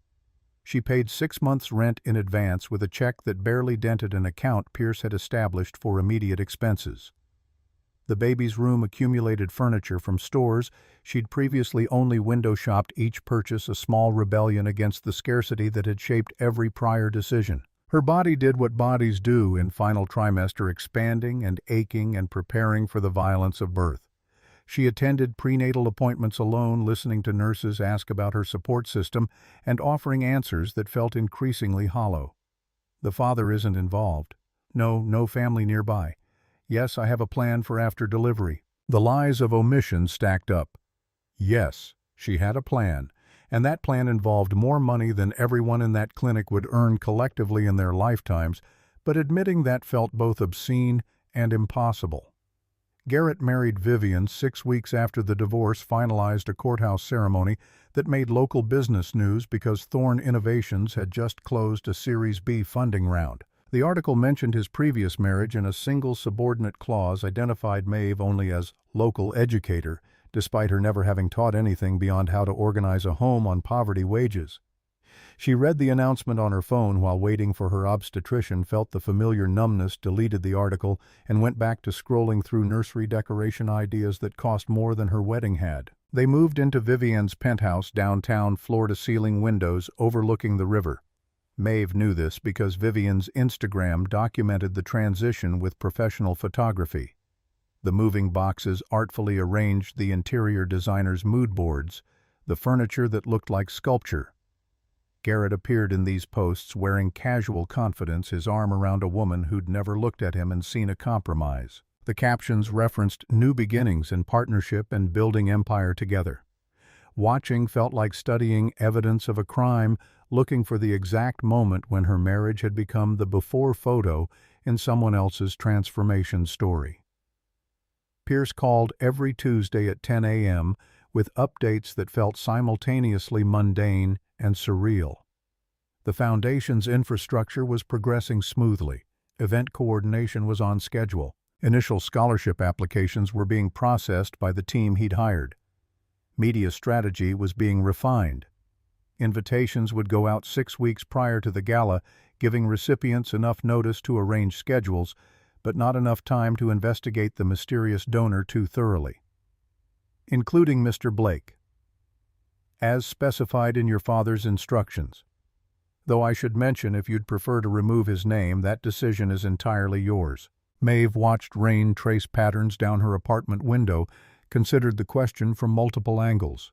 She paid 6 months' rent in advance with a check that barely dented an account Pierce had established for immediate expenses. The baby's room accumulated furniture from stores she'd previously only window-shopped, each purchase a small rebellion against the scarcity that had shaped every prior decision. Her body did what bodies do in final trimester, expanding and aching and preparing for the violence of birth. She attended prenatal appointments alone, listening to nurses ask about her support system and offering answers that felt increasingly hollow. The father isn't involved. No family nearby. Yes, I have a plan for after delivery. The lies of omission stacked up. Yes, she had a plan, and that plan involved more money than everyone in that clinic would earn collectively in their lifetimes, but admitting that felt both obscene and impossible. Garrett married Vivienne 6 weeks after the divorce finalized a courthouse ceremony that made local business news because Thorne Innovations had just closed a Series B funding round. The article mentioned his previous marriage, and a single subordinate clause identified Maeve only as local educator, despite her never having taught anything beyond how to organize a home on poverty wages. She read the announcement on her phone while waiting for her obstetrician, felt the familiar numbness, deleted the article, and went back to scrolling through nursery decoration ideas that cost more than her wedding had. They moved into Vivienne's penthouse downtown, floor-to-ceiling windows overlooking the river. Maeve knew this because Vivienne's Instagram documented the transition with professional photography. The moving boxes artfully arranged the interior designer's mood boards, the furniture that looked like sculpture. Garrett appeared in these posts wearing casual confidence, his arm around a woman who'd never looked at him and seen a compromise. The captions referenced new beginnings in partnership and building empire together. Watching felt like studying evidence of a crime, looking for the exact moment when her marriage had become the before photo in someone else's transformation story. Pierce called every Tuesday at 10 a.m. with updates that felt simultaneously mundane and surreal. The foundation's infrastructure was progressing smoothly. Event coordination was on schedule. Initial scholarship applications were being processed by the team he'd hired. Media strategy was being refined. Invitations would go out 6 weeks prior to the gala, giving recipients enough notice to arrange schedules, but not enough time to investigate the mysterious donor too thoroughly. Including Mr. Blake. As specified in your father's instructions. Though I should mention, if you'd prefer to remove his name, that decision is entirely yours. Maeve watched rain trace patterns down her apartment window, considered the question from multiple angles.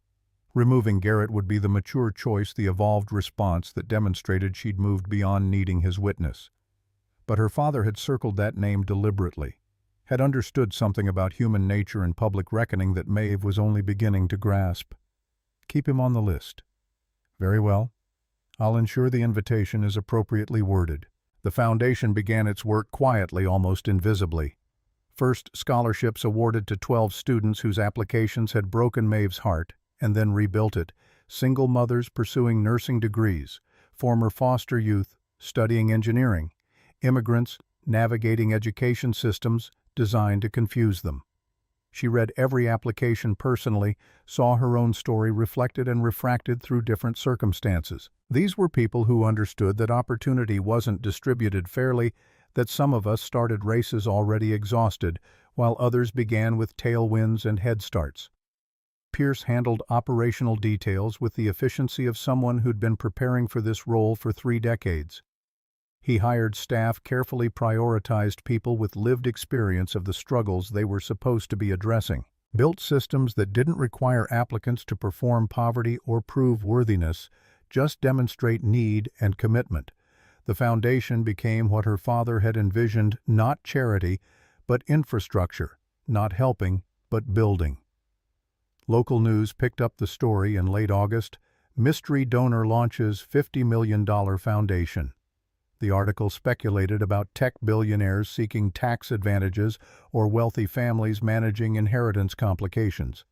Removing Garrett would be the mature choice, the evolved response that demonstrated she'd moved beyond needing his witness. But her father had circled that name deliberately, had understood something about human nature and public reckoning that Maeve was only beginning to grasp. Keep him on the list. Very well. I'll ensure the invitation is appropriately worded. The foundation began its work quietly, almost invisibly. First, scholarships awarded to 12 students whose applications had broken Maeve's heart, and then rebuilt it. Single mothers pursuing nursing degrees, former foster youth studying engineering, immigrants navigating education systems designed to confuse them. She read every application personally, saw her own story reflected and refracted through different circumstances. These were people who understood that opportunity wasn't distributed fairly, that some of us started races already exhausted, while others began with tailwinds and head starts. Pierce handled operational details with the efficiency of someone who'd been preparing for this role for 3 decades. He hired staff, carefully prioritized people with lived experience of the struggles they were supposed to be addressing, built systems that didn't require applicants to perform poverty or prove worthiness, just demonstrate need and commitment. The foundation became what her father had envisioned, not charity, but infrastructure, not helping, but building. Local news picked up the story in late August. Mystery donor launches $50 million foundation. The article speculated about tech billionaires seeking tax advantages or wealthy families managing inheritance complications.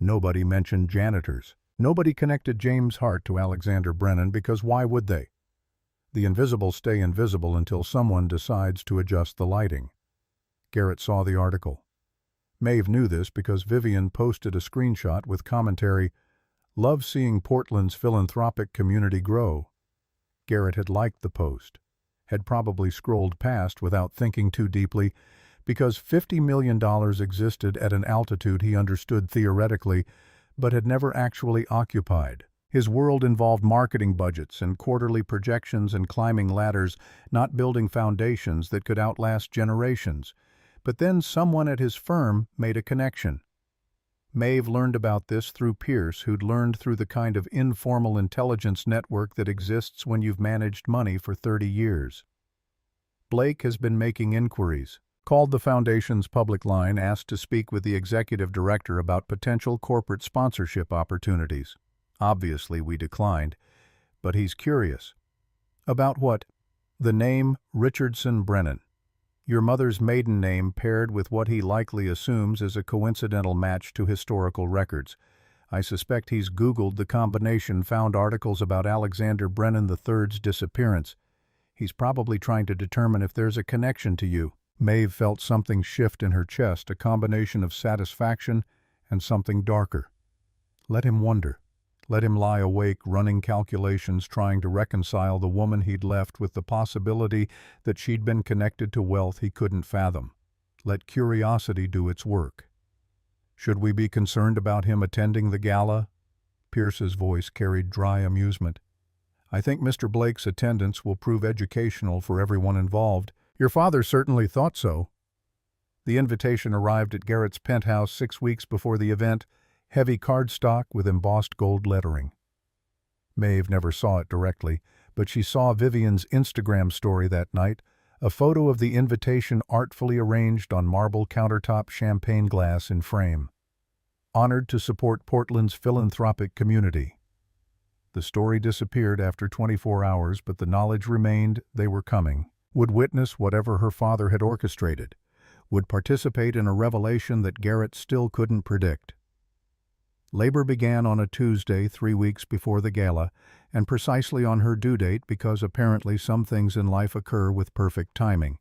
Nobody mentioned janitors. Nobody connected James Hart to Alexander Brennan because why would they? The invisible stay invisible until someone decides to adjust the lighting. Garrett saw the article. Maeve knew this because Vivienne posted a screenshot with commentary, "Love seeing Portland's philanthropic community grow." Garrett had liked the post, had probably scrolled past without thinking too deeply, because $50 million existed at an altitude he understood theoretically, but had never actually occupied. His world involved marketing budgets and quarterly projections and climbing ladders, not building foundations that could outlast generations. But then someone at his firm made a connection. Maeve learned about this through Pierce, who'd learned through the kind of informal intelligence network that exists when you've managed money for 30 years. Blake has been making inquiries. Called the foundation's public line, asked to speak with the executive director about potential corporate sponsorship opportunities. Obviously, we declined, but he's curious. About what? The name Richardson-Brennan. Your mother's maiden name paired with what he likely assumes is a coincidental match to historical records. I suspect he's Googled the combination, found articles about Alexander Brennan III's disappearance. He's probably trying to determine if there's a connection to you. Maeve felt something shift in her chest, a combination of satisfaction and something darker. Let him wonder. Let him lie awake, running calculations, trying to reconcile the woman he'd left with the possibility that she'd been connected to wealth he couldn't fathom. Let curiosity do its work. Should we be concerned about him attending the gala? Pierce's voice carried dry amusement. I think Mr. Blake's attendance will prove educational for everyone involved. Your father certainly thought so. The invitation arrived at Garrett's penthouse 6 weeks before the event, heavy cardstock with embossed gold lettering. Maeve never saw it directly, but she saw Vivienne's Instagram story that night, a photo of the invitation artfully arranged on marble countertop champagne glass in frame. Honored to support Portland's philanthropic community. The story disappeared after 24 hours, but the knowledge remained they were coming. Would witness whatever her father had orchestrated. Would participate in a revelation that Garrett still couldn't predict. Labor began on a Tuesday 3 weeks before the gala, and precisely on her due date because apparently some things in life occur with perfect timing.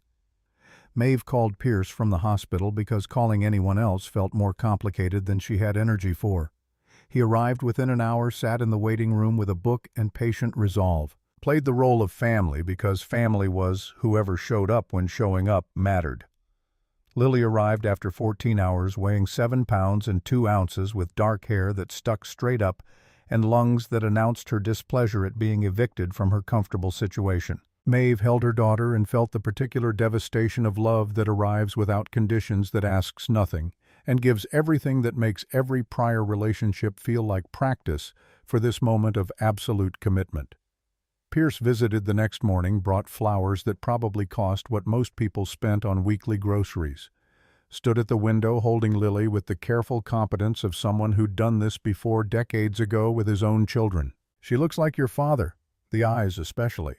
Maeve called Pierce from the hospital because calling anyone else felt more complicated than she had energy for. He arrived within an hour, sat in the waiting room with a book and patient resolve. Played the role of family because family was whoever showed up when showing up mattered. Lily arrived after 14 hours, weighing 7 pounds and 2 ounces, with dark hair that stuck straight up and lungs that announced her displeasure at being evicted from her comfortable situation. Maeve held her daughter and felt the particular devastation of love that arrives without conditions, that asks nothing, and gives everything, that makes every prior relationship feel like practice for this moment of absolute commitment. Pierce visited the next morning, brought flowers that probably cost what most people spent on weekly groceries. Stood at the window holding Lily with the careful competence of someone who'd done this before decades ago with his own children. She looks like your father, the eyes especially.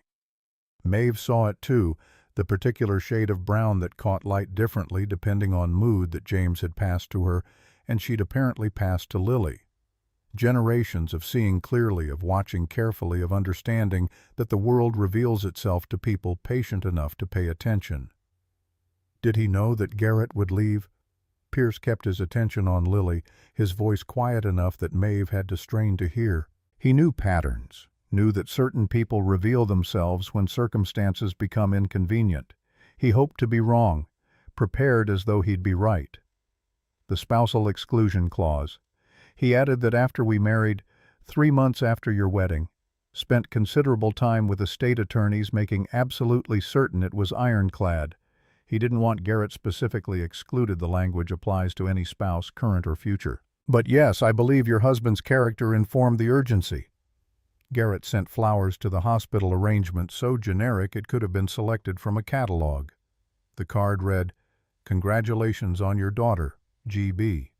Maeve saw it too, the particular shade of brown that caught light differently depending on mood that James had passed to her, and she'd apparently passed to Lily. Generations of seeing clearly, of watching carefully, of understanding that the world reveals itself to people patient enough to pay attention. Did he know that Garrett would leave? Pierce kept his attention on Lily, his voice quiet enough that Maeve had to strain to hear. He knew patterns, knew that certain people reveal themselves when circumstances become inconvenient. He hoped to be wrong, prepared as though he'd be right. The spousal exclusion clause. He added that after we married, 3 months after your wedding, spent considerable time with estate attorneys making absolutely certain it was ironclad. He didn't want Garrett specifically excluded. The language applies to any spouse, current or future. But yes, I believe your husband's character informed the urgency. Garrett sent flowers to the hospital arrangement so generic it could have been selected from a catalog. The card read, "Congratulations on your daughter, GB."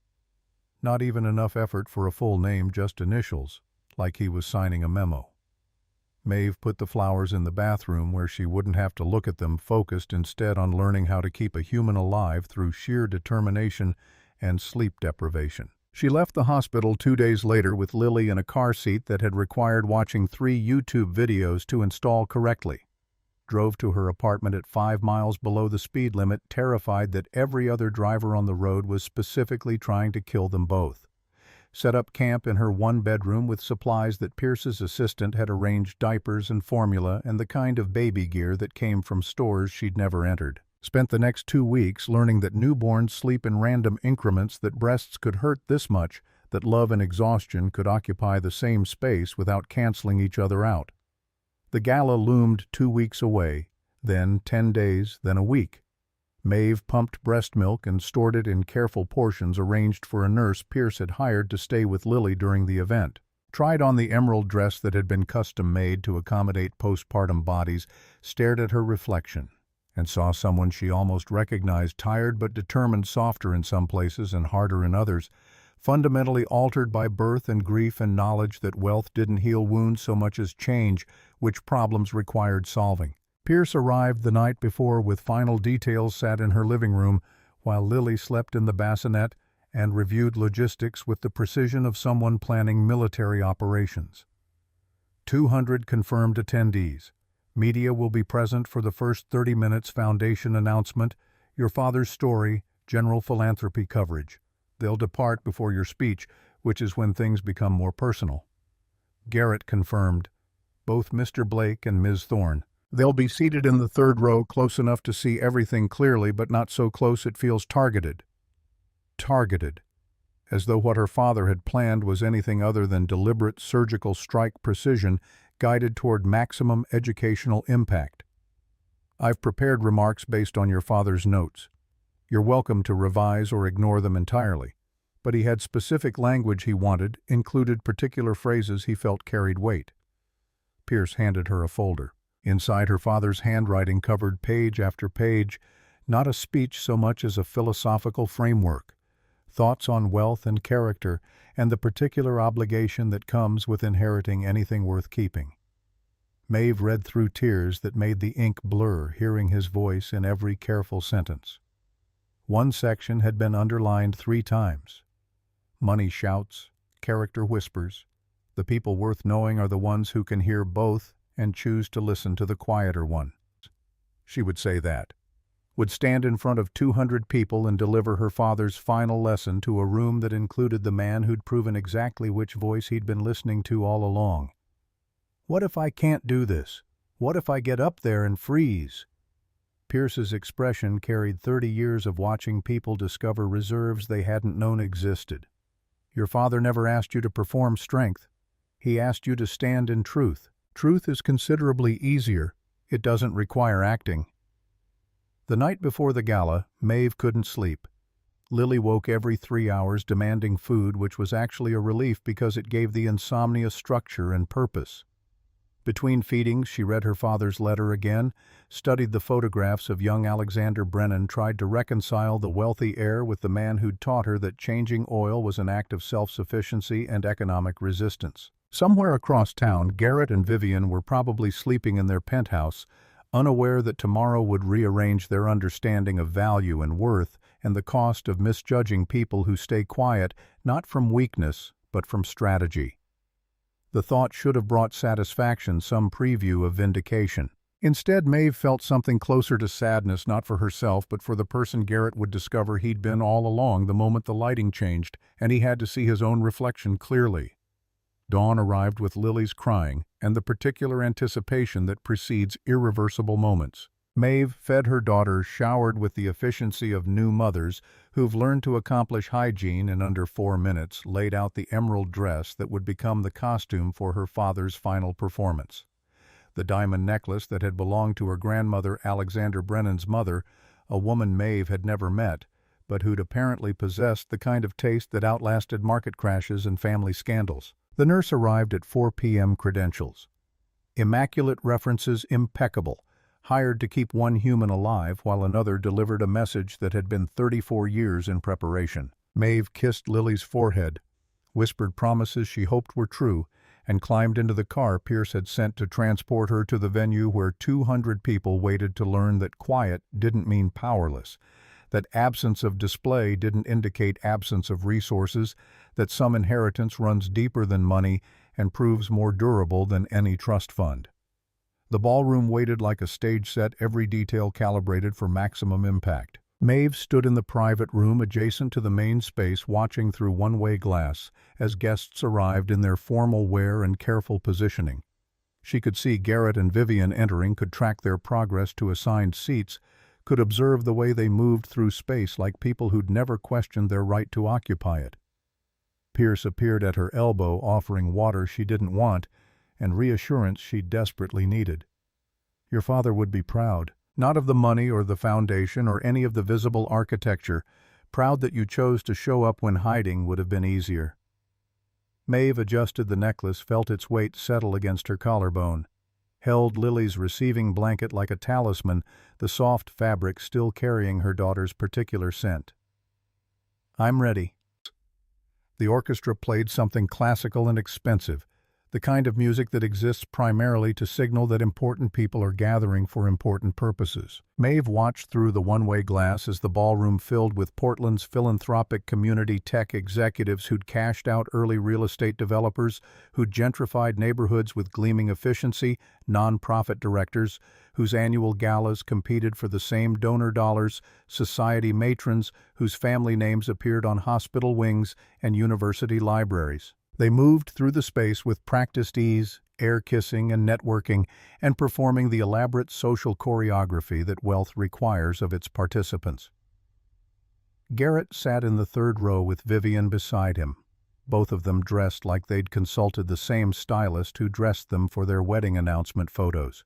Not even enough effort for a full name, just initials. like he was signing a memo. Maeve put the flowers in the bathroom where she wouldn't have to look at them, focused instead on learning how to keep a human alive through sheer determination and sleep deprivation. She left the hospital 2 days later with Lily in a car seat that had required watching 3 YouTube videos to install correctly. Drove to her apartment at 5 miles below the speed limit, terrified that every other driver on the road was specifically trying to kill them both. Set up camp in her 1-bedroom with supplies that Pierce's assistant had arranged, diapers and formula and the kind of baby gear that came from stores she'd never entered. Spent the next 2 weeks learning that newborns sleep in random increments, that breasts could hurt this much, that love and exhaustion could occupy the same space without canceling each other out. The gala loomed 2 weeks away, then 10 days, then a week. Maeve pumped breast milk and stored it in careful portions arranged for a nurse Pierce had hired to stay with Lily during the event. Tried on the emerald dress that had been custom-made to accommodate postpartum bodies, stared at her reflection, and saw someone she almost recognized, tired but determined, softer in some places and harder in others, fundamentally altered by birth and grief and knowledge that wealth didn't heal wounds so much as change which problems required solving. Pierce arrived the night before with final details, sat in her living room while Lily slept in the bassinet, and reviewed logistics with the precision of someone planning military operations. 200 confirmed attendees. Media will be present for the first 30 minutes. Foundation announcement, your father's story, general philanthropy coverage. They'll depart before your speech, which is when things become more personal. Garrett confirmed, both Mr. Blake and Ms. Thorne. They'll be seated in the 3rd row, close enough to see everything clearly, but not so close it feels targeted. Targeted. As though what her father had planned was anything other than deliberate surgical strike precision, guided toward maximum educational impact. I've prepared remarks based on your father's notes. You're welcome to revise or ignore them entirely. But he had specific language he wanted, included particular phrases he felt carried weight. Pierce handed her a folder. Inside, her father's handwriting covered page after page, not a speech so much as a philosophical framework, thoughts on wealth and character, and the particular obligation that comes with inheriting anything worth keeping. Maeve read through, tears that made the ink blur, hearing his voice in every careful sentence. One section had been underlined 3 times. Money shouts, character whispers. The people worth knowing are the ones who can hear both and choose to listen to the quieter one. She would say that. Would stand in front of 200 people and deliver her father's final lesson to a room that included the man who'd proven exactly which voice he'd been listening to all along. What if I can't do this? What if I get up there and freeze? Pierce's expression carried 30 years of watching people discover reserves they hadn't known existed. Your father never asked you to perform strength. He asked you to stand in truth. Truth is considerably easier. It doesn't require acting. The night before the gala, Maeve couldn't sleep. Lily woke every 3 hours demanding food, which was actually a relief because it gave the insomnia structure and purpose. Between feedings, she read her father's letter again, studied the photographs of young Alexander Brennan, tried to reconcile the wealthy heir with the man who'd taught her that changing oil was an act of self-sufficiency and economic resistance. Somewhere across town, Garrett and Vivienne were probably sleeping in their penthouse, unaware that tomorrow would rearrange their understanding of value and worth and the cost of misjudging people who stay quiet, not from weakness, but from strategy. The thought should have brought satisfaction, some preview of vindication. Instead, Maeve felt something closer to sadness, not for herself, but for the person Garrett would discover he'd been all along the moment the lighting changed, and he had to see his own reflection clearly. Dawn arrived with Lily's crying and the particular anticipation that precedes irreversible moments. Maeve fed her daughter, showered with the efficiency of new mothers who've learned to accomplish hygiene in under 4 minutes, laid out the emerald dress that would become the costume for her father's final performance. The diamond necklace that had belonged to her grandmother, Alexander Brennan's mother, a woman Maeve had never met, but who'd apparently possessed the kind of taste that outlasted market crashes and family scandals. The nurse arrived at 4 p.m. credentials. Immaculate references, impeccable. Hired to keep one human alive while another delivered a message that had been 34 years in preparation. Maeve kissed Lily's forehead, whispered promises she hoped were true, and climbed into the car Pierce had sent to transport her to the venue where 200 people waited to learn that quiet didn't mean powerless, that absence of display didn't indicate absence of resources, that some inheritance runs deeper than money and proves more durable than any trust fund. The ballroom waited like a stage set, every detail calibrated for maximum impact. Maeve stood in the private room adjacent to the main space, watching through one-way glass as guests arrived in their formal wear and careful positioning. She could see Garrett and Vivienne entering, could track their progress to assigned seats, could observe the way they moved through space like people who'd never questioned their right to occupy it. Pierce appeared at her elbow, offering water she didn't want and reassurance she desperately needed. "Your father would be proud. Not of the money or the foundation or any of the visible architecture. Proud that you chose to show up when hiding would have been easier." Maeve adjusted the necklace, felt its weight settle against her collarbone, held Lily's receiving blanket like a talisman, the soft fabric still carrying her daughter's particular scent. "I'm ready." The orchestra played something classical and expensive, the kind of music that exists primarily to signal that important people are gathering for important purposes. Maeve watched through the one-way glass as the ballroom filled with Portland's philanthropic community tech executives who'd cashed out early real estate developers, who'd gentrified neighborhoods with gleaming efficiency, nonprofit directors, whose annual galas competed for the same donor dollars, society matrons whose family names appeared on hospital wings and university libraries. They moved through the space with practiced ease, air-kissing and networking, and performing the elaborate social choreography that wealth requires of its participants. Garrett sat in the third row with Vivienne beside him, both of them dressed like they'd consulted the same stylist who dressed them for their wedding announcement photos.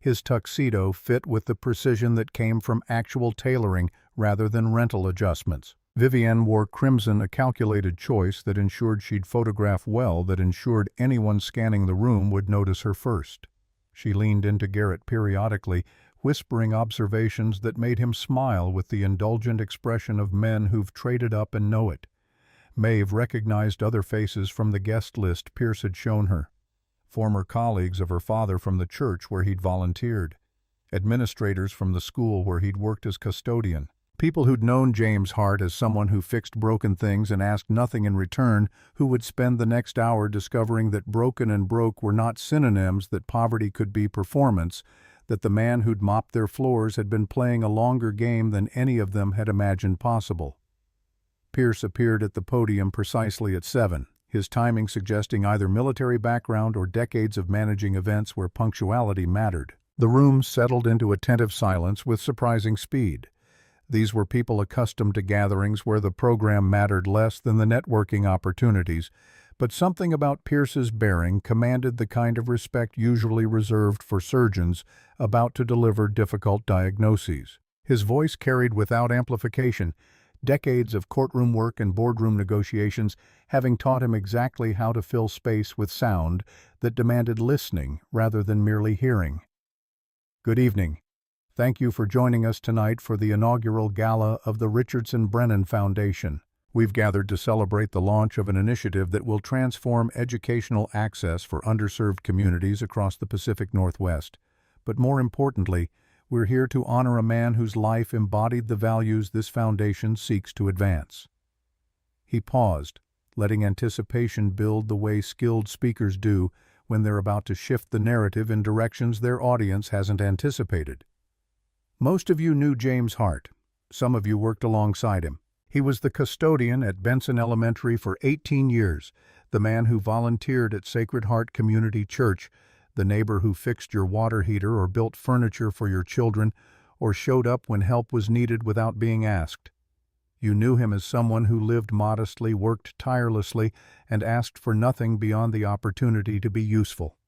His tuxedo fit with the precision that came from actual tailoring rather than rental adjustments. Vivienne wore crimson, a calculated choice that ensured she'd photograph well, that ensured anyone scanning the room would notice her first. She leaned into Garrett periodically, whispering observations that made him smile with the indulgent expression of men who've traded up and know it. Maeve recognized other faces from the guest list Pierce had shown her. Former colleagues of her father from the church where he'd volunteered, administrators from the school where he'd worked as custodian, people who'd known James Hart as someone who fixed broken things and asked nothing in return, who would spend the next hour discovering that broken and broke were not synonyms, that poverty could be performance, that the man who'd mopped their floors had been playing a longer game than any of them had imagined possible. Pierce appeared at the podium precisely at 7, his timing suggesting either military background or decades of managing events where punctuality mattered. The room settled into attentive silence with surprising speed. These were people accustomed to gatherings where the program mattered less than the networking opportunities, but something about Pierce's bearing commanded the kind of respect usually reserved for surgeons about to deliver difficult diagnoses. His voice carried without amplification, decades of courtroom work and boardroom negotiations having taught him exactly how to fill space with sound that demanded listening rather than merely hearing. "Good evening. Thank you for joining us tonight for the inaugural gala of the Richardson-Brennan Foundation. We've gathered to celebrate the launch of an initiative that will transform educational access for underserved communities across the Pacific Northwest. But more importantly, we're here to honor a man whose life embodied the values this foundation seeks to advance." He paused, letting anticipation build the way skilled speakers do when they're about to shift the narrative in directions their audience hasn't anticipated. Most of you knew James Hart. Some of you worked alongside him. He was the custodian at Benson Elementary for 18 years, the man who volunteered at Sacred Heart Community Church, the neighbor who fixed your water heater or built furniture for your children, or showed up when help was needed without being asked. You knew him as someone who lived modestly, worked tirelessly, and asked for nothing beyond the opportunity to be useful.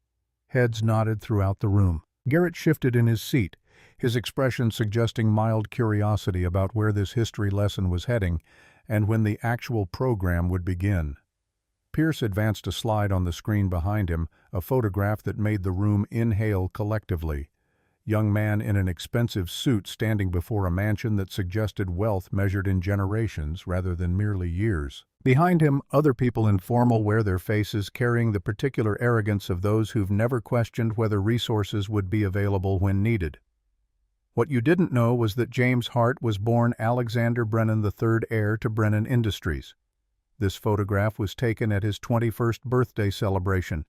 Heads nodded throughout the room. Garrett shifted in his seat, his expression suggesting mild curiosity about where this history lesson was heading and when the actual program would begin. Pierce advanced a slide on the screen behind him, a photograph that made the room inhale collectively. Young man in an expensive suit standing before a mansion that suggested wealth measured in generations rather than merely years. Behind him, other people in formal wear their faces, carrying the particular arrogance of those who've never questioned whether resources would be available when needed. What you didn't know was that James Hart was born Alexander Brennan III, heir to Brennan Industries. This photograph was taken at his 21st birthday celebration.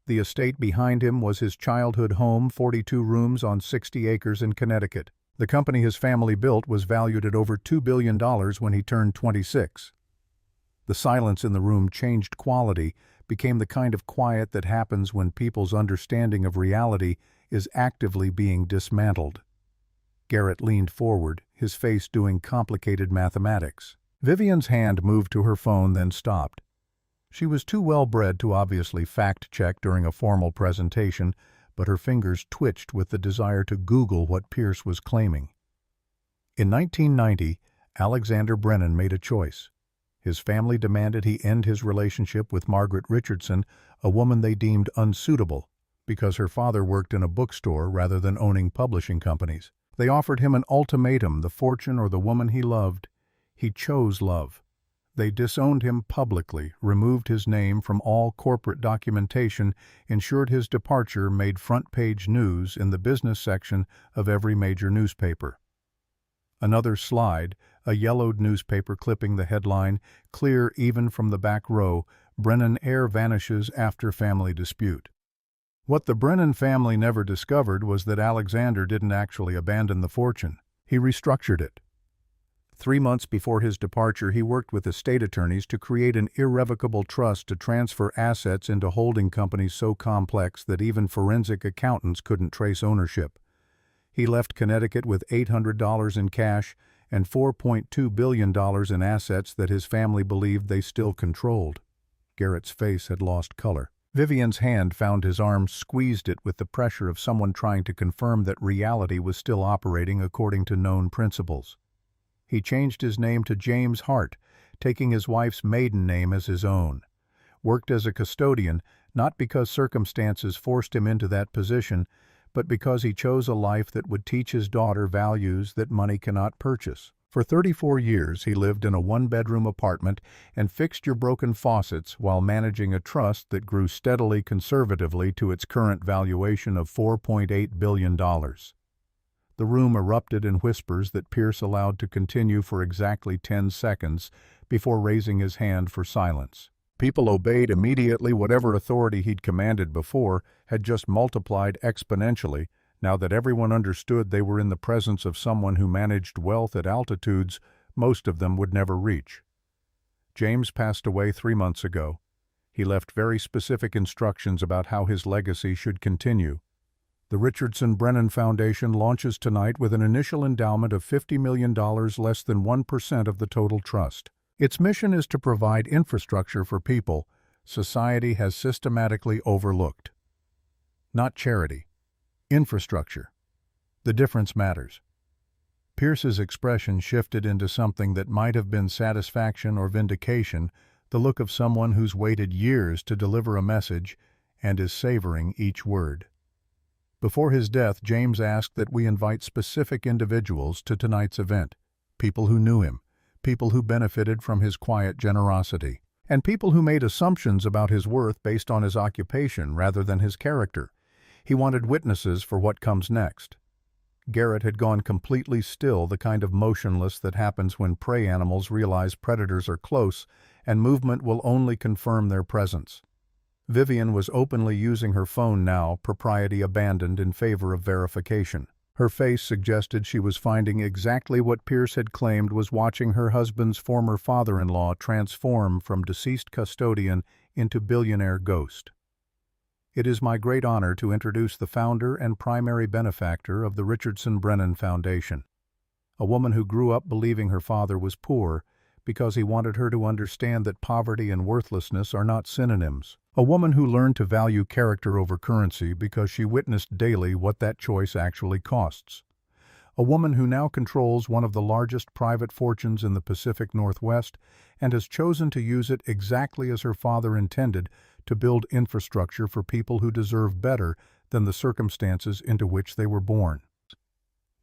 The estate behind him was his childhood home, 42 rooms on 60 acres in Connecticut. The company his family built was valued at over $2 billion when he turned 26. The silence in the room changed quality, became the kind of quiet that happens when people's understanding of reality is actively being dismantled. Garrett leaned forward, his face doing complicated mathematics. Vivienne's hand moved to her phone, then stopped. She was too well-bred to obviously fact-check during a formal presentation, but her fingers twitched with the desire to Google what Pierce was claiming. In 1990, Alexander Brennan made a choice. His family demanded he end his relationship with Margaret Richardson, a woman they deemed unsuitable, because her father worked in a bookstore rather than owning publishing companies. They offered him an ultimatum: the fortune or the woman he loved. He chose love. They disowned him publicly, removed his name from all corporate documentation, ensured his departure made front-page news in the business section of every major newspaper. Another slide, a yellowed newspaper clipping the headline, clear even from the back row, "Brennan heir vanishes after family dispute." What the Brennan family never discovered was that Alexander didn't actually abandon the fortune. He restructured it. 3 months before his departure, he worked with estate attorneys to create an irrevocable trust to transfer assets into holding companies so complex that even forensic accountants couldn't trace ownership. He left Connecticut with $800 in cash and $4.2 billion in assets that his family believed they still controlled. Garrett's face had lost color. Vivienne's hand found his arm, squeezed it with the pressure of someone trying to confirm that reality was still operating according to known principles. He changed his name to James Hart, taking his wife's maiden name as his own. Worked as a custodian, not because circumstances forced him into that position, but because he chose a life that would teach his daughter values that money cannot purchase. For 34 years, he lived in a one-bedroom apartment and fixed your broken faucets while managing a trust that grew steadily conservatively to its current valuation of $4.8 billion. The room erupted in whispers that Pierce allowed to continue for exactly 10 seconds before raising his hand for silence. People obeyed immediately. Whatever authority he'd commanded before had just multiplied exponentially, now that everyone understood they were in the presence of someone who managed wealth at altitudes most of them would never reach. James passed away 3 months ago. He left very specific instructions about how his legacy should continue. The Richardson-Brennan Foundation launches tonight with an initial endowment of $50 million, less than 1% of the total trust. Its mission is to provide infrastructure for people society has systematically overlooked. Not charity. Infrastructure. The difference matters. Pierce's expression shifted into something that might have been satisfaction or vindication, the look of someone who's waited years to deliver a message and is savoring each word. Before his death, James asked that we invite specific individuals to tonight's event, people who knew him, people who benefited from his quiet generosity, and people who made assumptions about his worth based on his occupation rather than his character. He wanted witnesses for what comes next. Garrett had gone completely still, the kind of motionless that happens when prey animals realize predators are close and movement will only confirm their presence. Vivienne was openly using her phone now, propriety abandoned in favor of verification. Her face suggested she was finding exactly what Pierce had claimed was watching her husband's former father-in-law transform from deceased custodian into billionaire ghost. It is my great honor to introduce the founder and primary benefactor of the Richardson-Brennan Foundation, a woman who grew up believing her father was poor because he wanted her to understand that poverty and worthlessness are not synonyms. A woman who learned to value character over currency because she witnessed daily what that choice actually costs. A woman who now controls one of the largest private fortunes in the Pacific Northwest and has chosen to use it exactly as her father intended, to build infrastructure for people who deserve better than the circumstances into which they were born.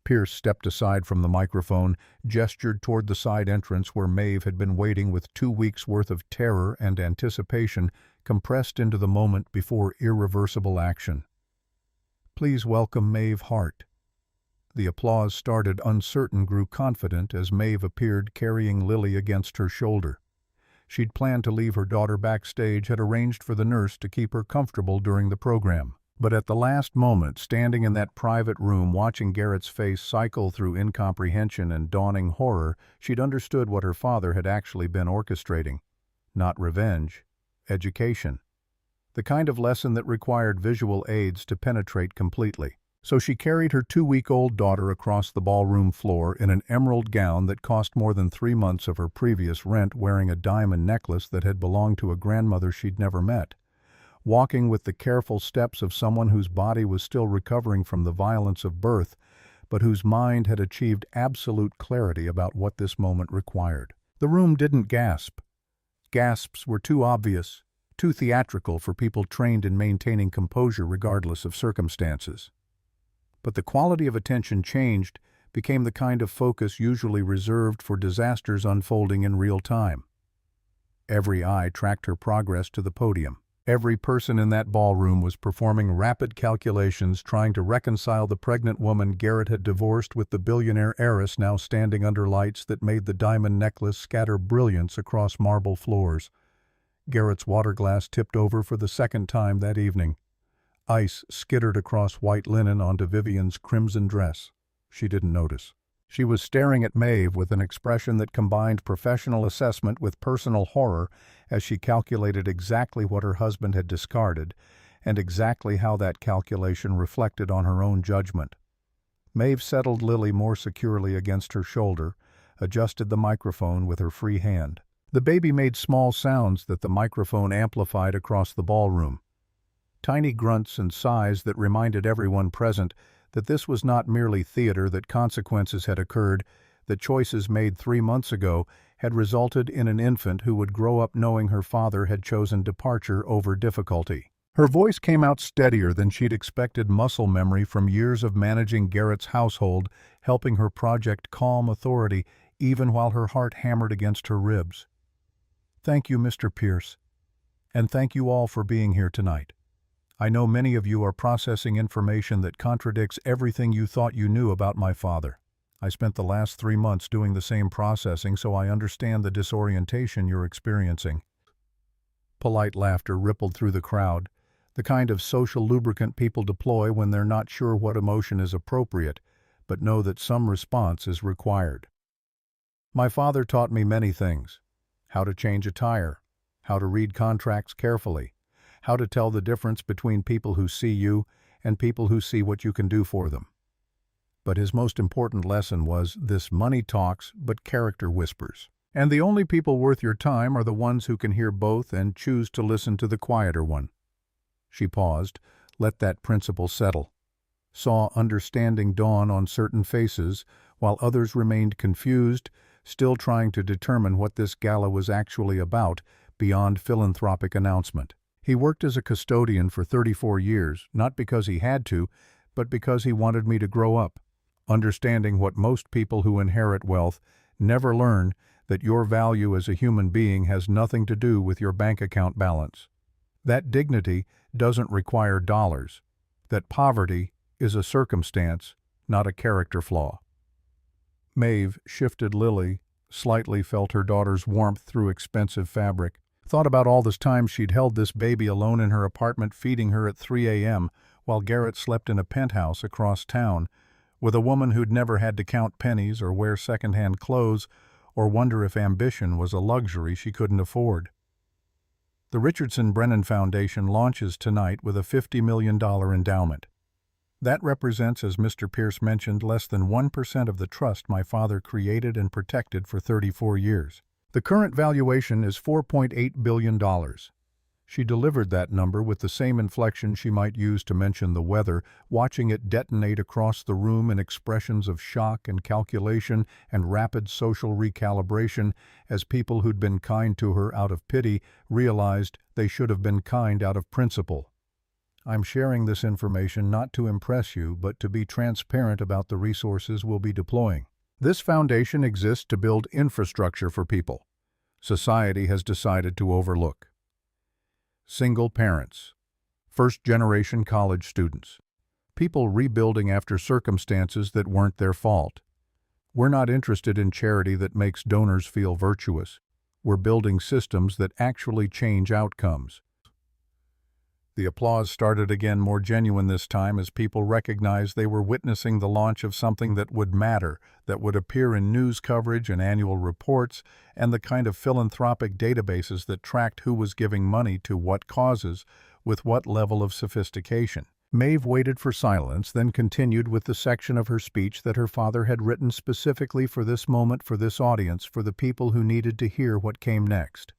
Pierce stepped aside from the microphone, gestured toward the side entrance where Maeve had been waiting with 2 weeks' worth of terror and anticipation compressed into the moment before irreversible action. "Please welcome Maeve Hart." The applause started uncertain, grew confident as Maeve appeared carrying Lily against her shoulder. She'd planned to leave her daughter backstage, had arranged for the nurse to keep her comfortable during the program. But at the last moment, standing in that private room watching Garrett's face cycle through incomprehension and dawning horror, she'd understood what her father had actually been orchestrating. Not revenge, education. The kind of lesson that required visual aids to penetrate completely. So she carried her 2-week-old daughter across the ballroom floor in an emerald gown that cost more than 3 months of her previous rent, wearing a diamond necklace that had belonged to a grandmother she'd never met. Walking with the careful steps of someone whose body was still recovering from the violence of birth, but whose mind had achieved absolute clarity about what this moment required. The room didn't gasp. Gasps were too obvious, too theatrical for people trained in maintaining composure regardless of circumstances. But the quality of attention changed, became the kind of focus usually reserved for disasters unfolding in real time. Every eye tracked her progress to the podium. Every person in that ballroom was performing rapid calculations, trying to reconcile the pregnant woman Garrett had divorced with the billionaire heiress now standing under lights that made the diamond necklace scatter brilliance across marble floors. Garrett's water glass tipped over for the second time that evening. Ice skittered across white linen onto Vivienne's crimson dress. She didn't notice. She was staring at Maeve with an expression that combined professional assessment with personal horror as she calculated exactly what her husband had discarded and exactly how that calculation reflected on her own judgment. Maeve settled Lily more securely against her shoulder, adjusted the microphone with her free hand. The baby made small sounds that the microphone amplified across the ballroom. Tiny grunts and sighs that reminded everyone present that this was not merely theater, that consequences had occurred, that choices made 3 months ago had resulted in an infant who would grow up knowing her father had chosen departure over difficulty. Her voice came out steadier than she'd expected, muscle memory from years of managing Garrett's household, helping her project calm authority even while her heart hammered against her ribs. "Thank you, Mr. Pierce, and thank you all for being here tonight. I know many of you are processing information that contradicts everything you thought you knew about my father. I spent the last 3 months doing the same processing, so I understand the disorientation you're experiencing." Polite laughter rippled through the crowd, the kind of social lubricant people deploy when they're not sure what emotion is appropriate, but know that some response is required. "My father taught me many things. How to change a tire, how to read contracts carefully, how to tell the difference between people who see you and people who see what you can do for them. But his most important lesson was this: money talks, but character whispers. And the only people worth your time are the ones who can hear both and choose to listen to the quieter one." She paused, let that principle settle, saw understanding dawn on certain faces, while others remained confused, still trying to determine what this gala was actually about beyond philanthropic announcement. He worked as a custodian for 34 years, not because he had to, but because he wanted me to grow up, understanding what most people who inherit wealth never learn, that your value as a human being has nothing to do with your bank account balance. That dignity doesn't require dollars. That poverty is a circumstance, not a character flaw. Maeve shifted Lily, slightly felt her daughter's warmth through expensive fabric. Thought about all this time she'd held this baby alone in her apartment, feeding her at 3 a.m., while Garrett slept in a penthouse across town, with a woman who'd never had to count pennies or wear second-hand clothes or wonder if ambition was a luxury she couldn't afford. The Richardson-Brennan Foundation launches tonight with a $50 million endowment. That represents, as Mr. Pierce mentioned, less than 1% of the trust my father created and protected for 34 years. The current valuation is $4.8 billion. She delivered that number with the same inflection she might use to mention the weather, watching it detonate across the room in expressions of shock and calculation and rapid social recalibration as people who'd been kind to her out of pity realized they should have been kind out of principle. I'm sharing this information not to impress you, but to be transparent about the resources we'll be deploying. This foundation exists to build infrastructure for people society has decided to overlook. Single parents, first-generation college students, people rebuilding after circumstances that weren't their fault. We're not interested in charity that makes donors feel virtuous. We're building systems that actually change outcomes. The applause started again, more genuine this time, as people recognized they were witnessing the launch of something that would matter, that would appear in news coverage and annual reports, and the kind of philanthropic databases that tracked who was giving money to what causes, with what level of sophistication. Maeve waited for silence, then continued with the section of her speech that her father had written specifically for this moment, for this audience, for the people who needed to hear what came next.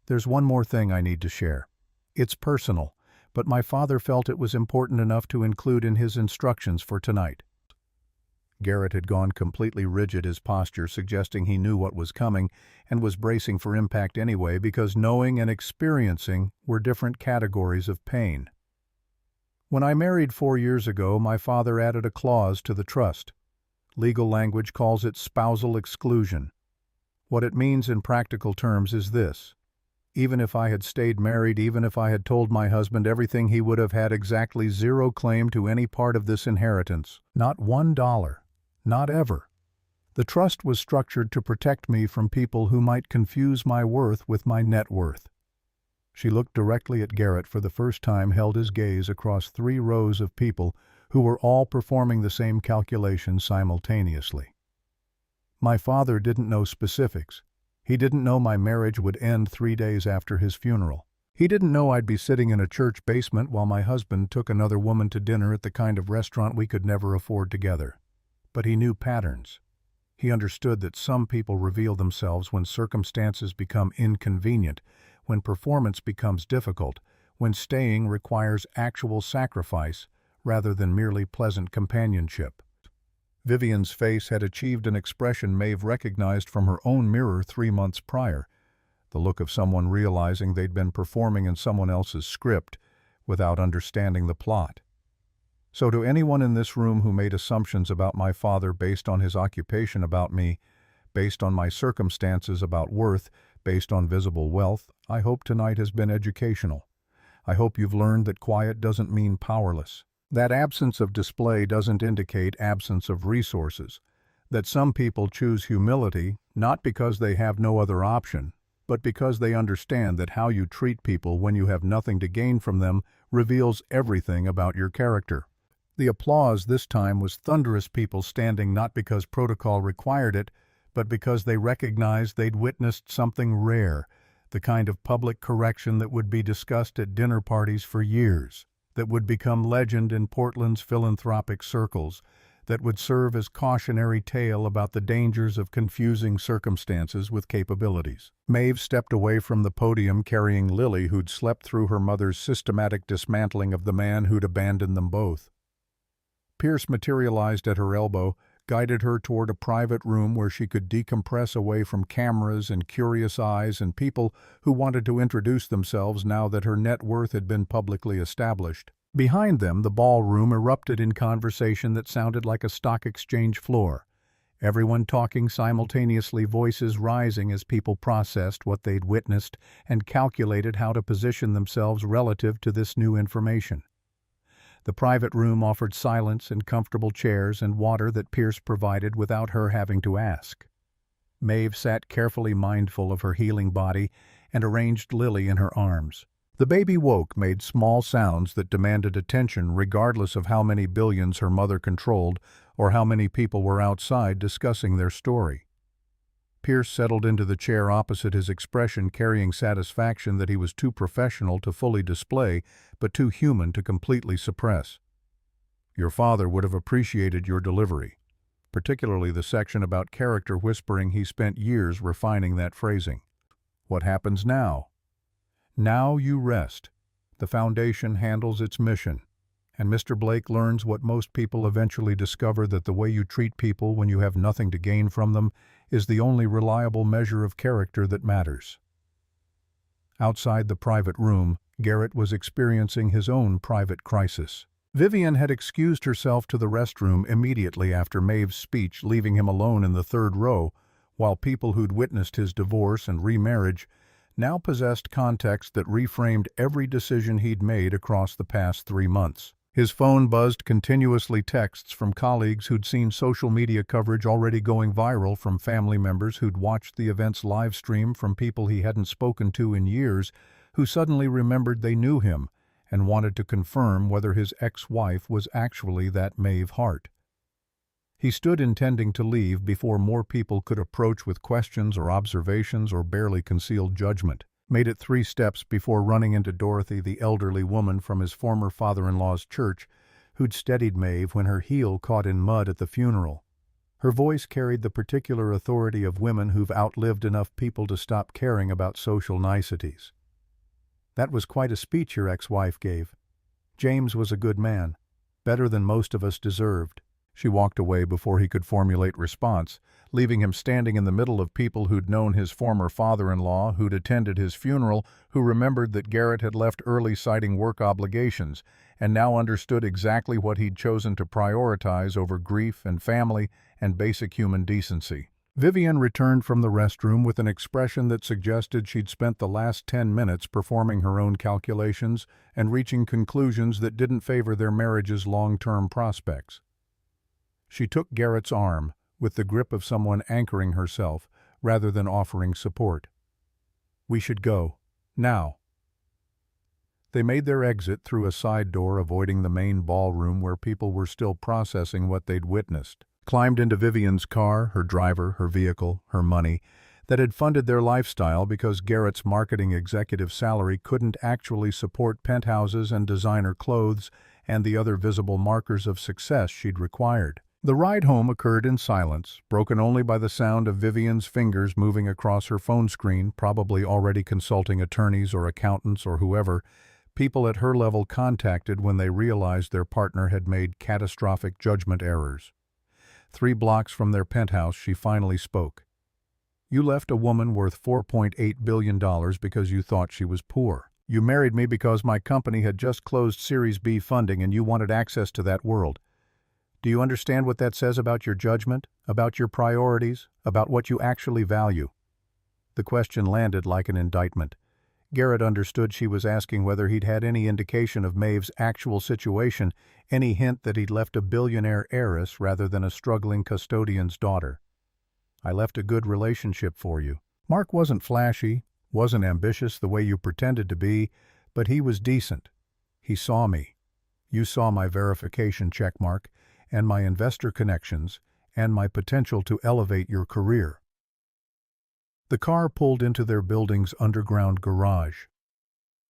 There's one more thing I need to share. It's personal, but my father felt it was important enough to include in his instructions for tonight. Garrett had gone completely rigid, his posture suggesting he knew what was coming and was bracing for impact anyway, because knowing and experiencing were different categories of pain. When I married 4 years ago, my father added a clause to the trust. Legal language calls it spousal exclusion. What it means in practical terms is this. Even if I had stayed married, even if I had told my husband everything, he would have had exactly zero claim to any part of this inheritance. Not $1. Not ever. The trust was structured to protect me from people who might confuse my worth with my net worth. She looked directly at Garrett for the first time, held his gaze across 3 rows of people who were all performing the same calculation simultaneously. My father didn't know specifics. He didn't know my marriage would end 3 days after his funeral. He didn't know I'd be sitting in a church basement while my husband took another woman to dinner at the kind of restaurant we could never afford together. But he knew patterns. He understood that some people reveal themselves when circumstances become inconvenient, when performance becomes difficult, when staying requires actual sacrifice rather than merely pleasant companionship. Vivienne's face had achieved an expression Maeve recognized from her own mirror 3 months prior, the look of someone realizing they'd been performing in someone else's script without understanding the plot. So to anyone in this room who made assumptions about my father based on his occupation about me, based on my circumstances about worth, based on visible wealth, I hope tonight has been educational. I hope you've learned that quiet doesn't mean powerless. That absence of display doesn't indicate absence of resources, that some people choose humility not because they have no other option, but because they understand that how you treat people when you have nothing to gain from them reveals everything about your character. The applause this time was thunderous, people standing not because protocol required it, but because they recognized they'd witnessed something rare, the kind of public correction that would be discussed at dinner parties for years, that would become legend in Portland's philanthropic circles, that would serve as cautionary tale about the dangers of confusing circumstances with capabilities. Maeve stepped away from the podium carrying Lily, who'd slept through her mother's systematic dismantling of the man who'd abandoned them both. Pierce materialized at her elbow, guided her toward a private room where she could decompress away from cameras and curious eyes and people who wanted to introduce themselves now that her net worth had been publicly established. Behind them, the ballroom erupted in conversation that sounded like a stock exchange floor. Everyone talking simultaneously, voices rising as people processed what they'd witnessed and calculated how to position themselves relative to this new information. The private room offered silence and comfortable chairs and water that Pierce provided without her having to ask. Maeve sat carefully mindful of her healing body and arranged Lily in her arms. The baby woke, made small sounds that demanded attention regardless of how many billions her mother controlled or how many people were outside discussing their story. Pierce settled into the chair opposite, his expression carrying satisfaction that he was too professional to fully display, but too human to completely suppress. Your father would have appreciated your delivery, particularly the section about character whispering. He spent years refining that phrasing. What happens now? Now you rest. The foundation handles its mission. And Mr. Blake learns what most people eventually discover, that the way you treat people when you have nothing to gain from them is the only reliable measure of character that matters. Outside the private room, Garrett was experiencing his own private crisis. Vivienne had excused herself to the restroom immediately after Maeve's speech, leaving him alone in the third row, while people who'd witnessed his divorce and remarriage now possessed context that reframed every decision he'd made across the past 3 months. His phone buzzed continuously, texts from colleagues who'd seen social media coverage already going viral, from family members who'd watched the events live stream, from people he hadn't spoken to in years who suddenly remembered they knew him and wanted to confirm whether his ex-wife was actually that Maeve Hart. He stood intending to leave before more people could approach with questions or observations or barely concealed judgment. Made it 3 steps before running into Dorothy, the elderly woman from his former father-in-law's church, who'd steadied Maeve when her heel caught in mud at the funeral. Her voice carried the particular authority of women who've outlived enough people to stop caring about social niceties. "That was quite a speech your ex-wife gave. James was a good man, better than most of us deserved." She walked away before he could formulate response, leaving him standing in the middle of people who'd known his former father-in-law, who'd attended his funeral, who remembered that Garrett had left early citing work obligations, and now understood exactly what he'd chosen to prioritize over grief and family and basic human decency. Vivienne returned from the restroom with an expression that suggested she'd spent the last 10 minutes performing her own calculations and reaching conclusions that didn't favor their marriage's long-term prospects. She took Garrett's arm, with the grip of someone anchoring herself, rather than offering support. "We should go. Now." They made their exit through a side door, avoiding the main ballroom where people were still processing what they'd witnessed. Climbed into Vivienne's car, her driver, her vehicle, her money, that had funded their lifestyle because Garrett's marketing executive salary couldn't actually support penthouses and designer clothes and the other visible markers of success she'd required. The ride home occurred in silence, broken only by the sound of Vivienne's fingers moving across her phone screen, probably already consulting attorneys or accountants or whoever people at her level contacted when they realized their partner had made catastrophic judgment errors. 3 blocks from their penthouse, she finally spoke. "You left a woman worth $4.8 billion because you thought she was poor. You married me because my company had just closed Series B funding and you wanted access to that world. Do you understand what that says about your judgment, about your priorities, about what you actually value?" The question landed like an indictment. Garrett understood she was asking whether he'd had any indication of Maeve's actual situation, any hint that he'd left a billionaire heiress rather than a struggling custodian's daughter. "I left a good relationship for you. Mark wasn't flashy, wasn't ambitious the way you pretended to be, but he was decent. He saw me. You saw my verification checkmark, and my investor connections, and my potential to elevate your career." The car pulled into their building's underground garage.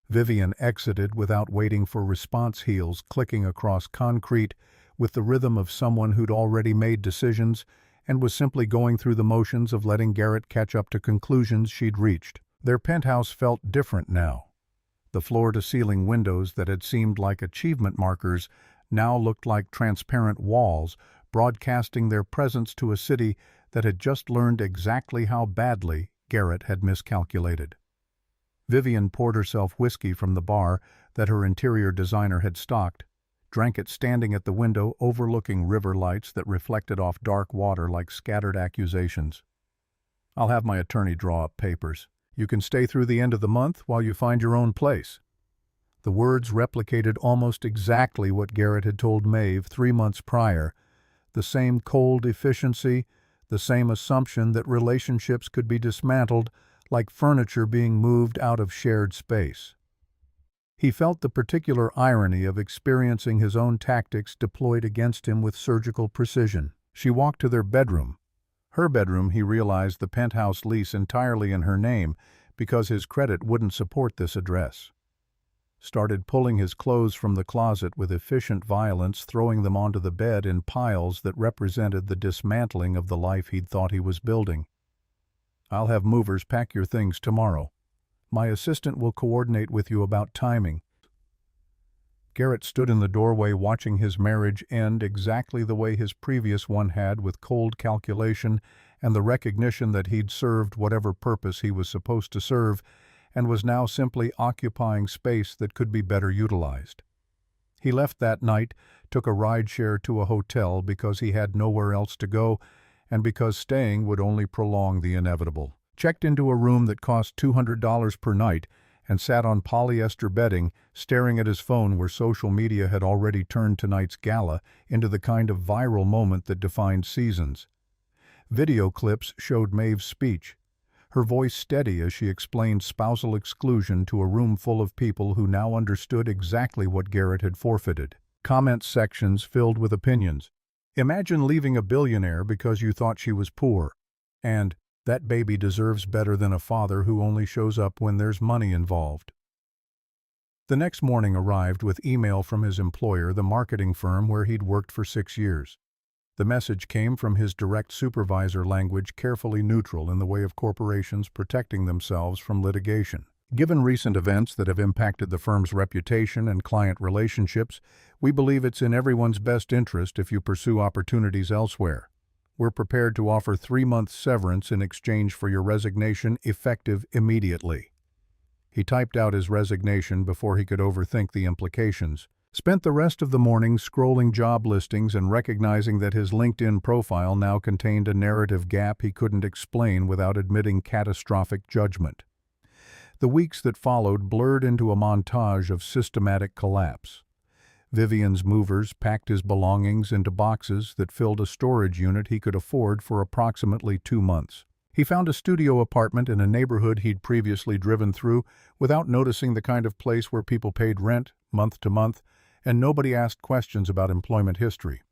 Vivienne exited without waiting for response, heels clicking across concrete with the rhythm of someone who'd already made decisions and was simply going through the motions of letting Garrett catch up to conclusions she'd reached. Their penthouse felt different now. The floor-to-ceiling windows that had seemed like achievement markers now looked like transparent walls, broadcasting their presence to a city that had just learned exactly how badly Garrett had miscalculated. Vivienne poured herself whiskey from the bar that her interior designer had stocked, drank it standing at the window overlooking river lights that reflected off dark water like scattered accusations. "I'll have my attorney draw up papers. You can stay through the end of the month while you find your own place." The words replicated almost exactly what Garrett had told Maeve 3 months prior, the same cold efficiency, the same assumption that relationships could be dismantled like furniture being moved out of shared space. He felt the particular irony of experiencing his own tactics deployed against him with surgical precision. She walked to their bedroom. Her bedroom, he realized, the penthouse lease entirely in her name because his credit wouldn't support this address. Started pulling his clothes from the closet with efficient violence, throwing them onto the bed in piles that represented the dismantling of the life he'd thought he was building. "I'll have movers pack your things tomorrow. My assistant will coordinate with you about timing." Garrett stood in the doorway watching his marriage end exactly the way his previous one had, with cold calculation and the recognition that he'd served whatever purpose he was supposed to serve, and was now simply occupying space that could be better utilized. He left that night, took a rideshare to a hotel because he had nowhere else to go and because staying would only prolong the inevitable. Checked into a room that cost $200 per night and sat on polyester bedding, staring at his phone where social media had already turned tonight's gala into the kind of viral moment that defined seasons. Video clips showed Maeve's speech, her voice steady as she explained spousal exclusion to a room full of people who now understood exactly what Garrett had forfeited. Comment sections filled with opinions. Imagine leaving a billionaire because you thought she was poor. And, that baby deserves better than a father who only shows up when there's money involved. The next morning arrived with email from his employer, the marketing firm where he'd worked for 6 years. The message came from his direct supervisor, language carefully neutral in the way of corporations protecting themselves from litigation. Given recent events that have impacted the firm's reputation and client relationships, we believe it's in everyone's best interest if you pursue opportunities elsewhere. We're prepared to offer 3-month severance in exchange for your resignation, effective immediately. He typed out his resignation before he could overthink the implications. Spent the rest of the morning scrolling job listings and recognizing that his LinkedIn profile now contained a narrative gap he couldn't explain without admitting catastrophic judgment. The weeks that followed blurred into a montage of systematic collapse. Vivienne's movers packed his belongings into boxes that filled a storage unit he could afford for approximately 2 months. He found a studio apartment in a neighborhood he'd previously driven through without noticing, the kind of place where people paid rent month to month and nobody asked questions about employment history.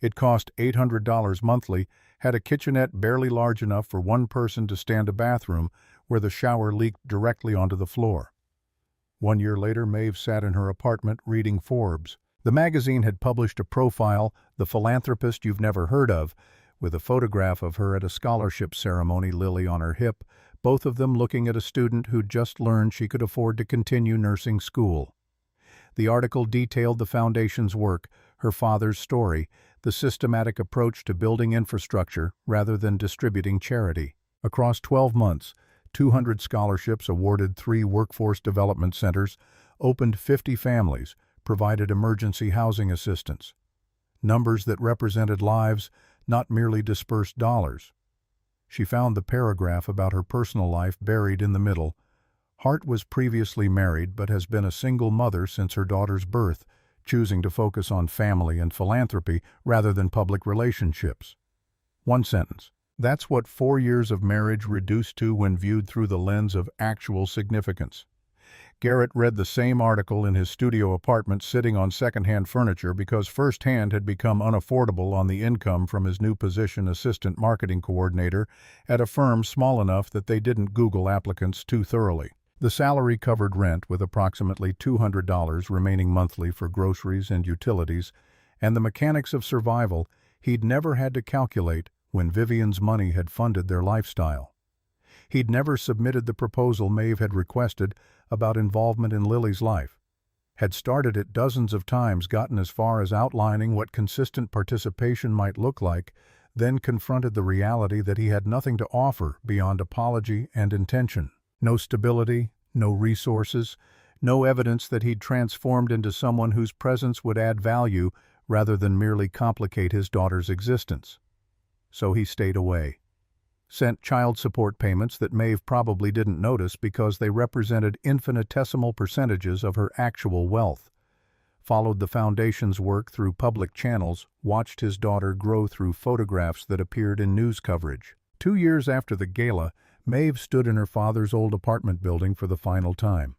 It cost $800 monthly, had a kitchenette barely large enough for one person to stand a bathroom where the shower leaked directly onto the floor. 1 year later, Maeve sat in her apartment reading Forbes. The magazine had published a profile, "The Philanthropist You've Never Heard Of," with a photograph of her at a scholarship ceremony, Lily on her hip, both of them looking at a student who'd just learned she could afford to continue nursing school. The article detailed the foundation's work, her father's story, the systematic approach to building infrastructure rather than distributing charity. Across 12 months, 200 scholarships awarded 3 workforce development centers, opened 50 families, provided emergency housing assistance. Numbers that represented lives, not merely dispersed dollars. She found the paragraph about her personal life buried in the middle. Hart was previously married but has been a single mother since her daughter's birth, choosing to focus on family and philanthropy rather than public relationships. One sentence. That's what 4 years of marriage reduced to when viewed through the lens of actual significance. Garrett read the same article in his studio apartment sitting on second-hand furniture because first-hand had become unaffordable on the income from his new position, assistant marketing coordinator, at a firm small enough that they didn't Google applicants too thoroughly. The salary covered rent with approximately $200 remaining monthly for groceries and utilities, and the mechanics of survival he'd never had to calculate when Vivienne's money had funded their lifestyle. He'd never submitted the proposal Maeve had requested about involvement in Lily's life, had started it dozens of times, gotten as far as outlining what consistent participation might look like, then confronted the reality that he had nothing to offer beyond apology and intention. No stability, no resources, no evidence that he'd transformed into someone whose presence would add value rather than merely complicate his daughter's existence. So he stayed away. Sent child support payments that Maeve probably didn't notice because they represented infinitesimal percentages of her actual wealth. Followed the foundation's work through public channels, watched his daughter grow through photographs that appeared in news coverage. 2 years after the gala, Maeve stood in her father's old apartment building for the final time.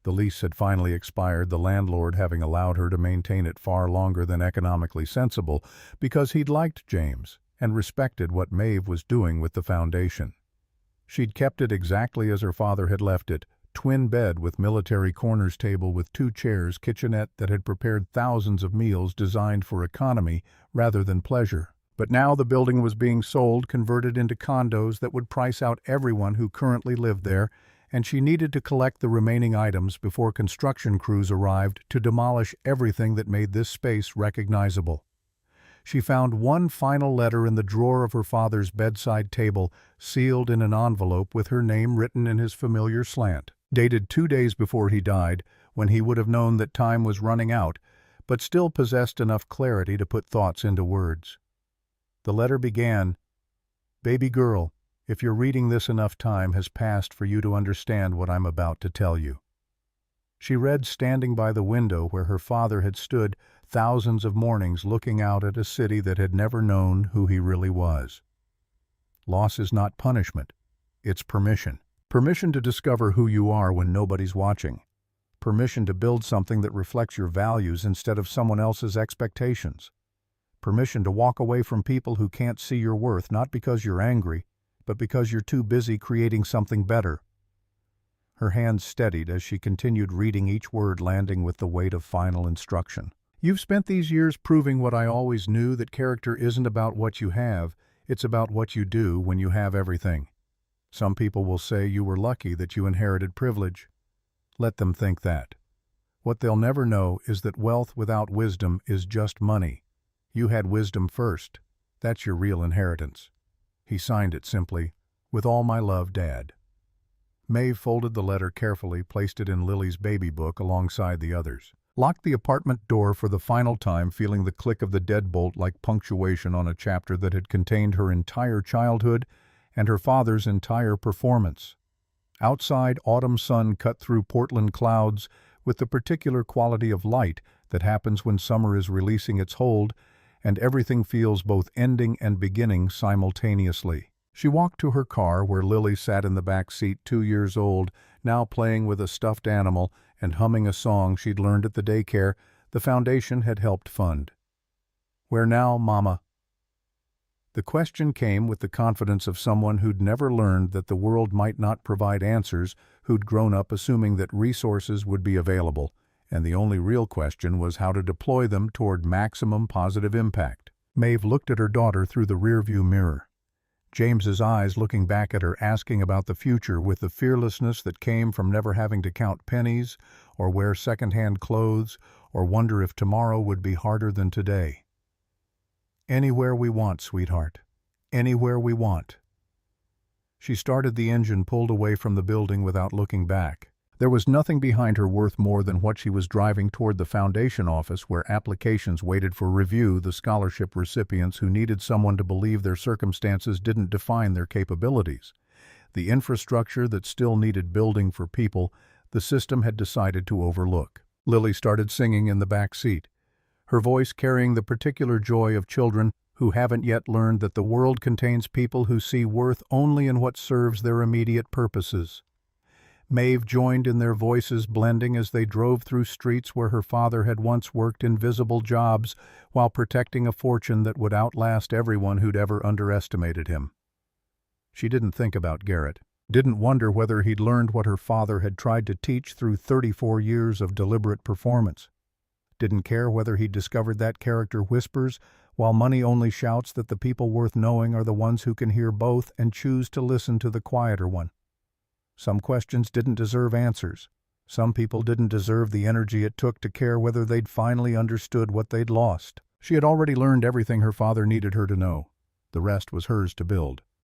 The lease had finally expired, the landlord having allowed her to maintain it far longer than economically sensible because he'd liked James and respected what Maeve was doing with the foundation. She'd kept it exactly as her father had left it, twin bed with military corners table with 2 chairs, kitchenette that had prepared thousands of meals designed for economy rather than pleasure. But now the building was being sold, converted into condos that would price out everyone who currently lived there, and she needed to collect the remaining items before construction crews arrived to demolish everything that made this space recognizable. She found one final letter in the drawer of her father's bedside table, sealed in an envelope with her name written in his familiar slant. dated 2 days before he died, when he would have known that time was running out, but still possessed enough clarity to put thoughts into words. The letter began, "Baby girl, if you're reading this, enough time has passed for you to understand what I'm about to tell you." She read standing by the window where her father had stood thousands of mornings looking out at a city that had never known who he really was. Loss is not punishment, it's permission. Permission to discover who you are when nobody's watching. Permission to build something that reflects your values instead of someone else's expectations. Permission to walk away from people who can't see your worth, not because you're angry, but because you're too busy creating something better. Her hands steadied as she continued reading, each word landing with the weight of final instruction. "You've spent these years proving what I always knew, that character isn't about what you have, it's about what you do when you have everything. Some people will say you were lucky that you inherited privilege. Let them think that. What they'll never know is that wealth without wisdom is just money. You had wisdom first. That's your real inheritance." He signed it simply, "With all my love, Dad." Maeve folded the letter carefully, placed it in Lily's baby book alongside the others, locked the apartment door for the final time, feeling the click of the deadbolt like punctuation on a chapter that had contained her entire childhood and her father's entire performance. Outside, autumn sun cut through Portland clouds with the particular quality of light that happens when summer is releasing its hold, and everything feels both ending and beginning simultaneously. She walked to her car, where Lily sat in the back seat, 2 years old, now playing with a stuffed animal and humming a song she'd learned at the daycare the foundation had helped fund. "Where now, Mama?" The question came with the confidence of someone who'd never learned that the world might not provide answers, who'd grown up assuming that resources would be available, and the only real question was how to deploy them toward maximum positive impact. Maeve looked at her daughter through the rearview mirror. James's eyes looking back at her, asking about the future with the fearlessness that came from never having to count pennies or wear second-hand clothes or wonder if tomorrow would be harder than today. "Anywhere we want, sweetheart. Anywhere we want." She started the engine, pulled away from the building without looking back. There was nothing behind her worth more than what she was driving toward, the foundation office where applications waited for review, the scholarship recipients who needed someone to believe their circumstances didn't define their capabilities, the infrastructure that still needed building for people the system had decided to overlook. Lily started singing in the back seat, her voice carrying the particular joy of children who haven't yet learned that the world contains people who see worth only in what serves their immediate purposes. Maeve joined in, their voices blending as they drove through streets where her father had once worked invisible jobs while protecting a fortune that would outlast everyone who'd ever underestimated him. She didn't think about Garrett, didn't wonder whether he'd learned what her father had tried to teach through 34 years of deliberate performance. Didn't care whether he'd discovered that character whispers, while money only shouts, that the people worth knowing are the ones who can hear both and choose to listen to the quieter one. Some questions didn't deserve answers. Some people didn't deserve the energy it took to care whether they'd finally understood what they'd lost. She had already learned everything her father needed her to know. The rest was hers to build.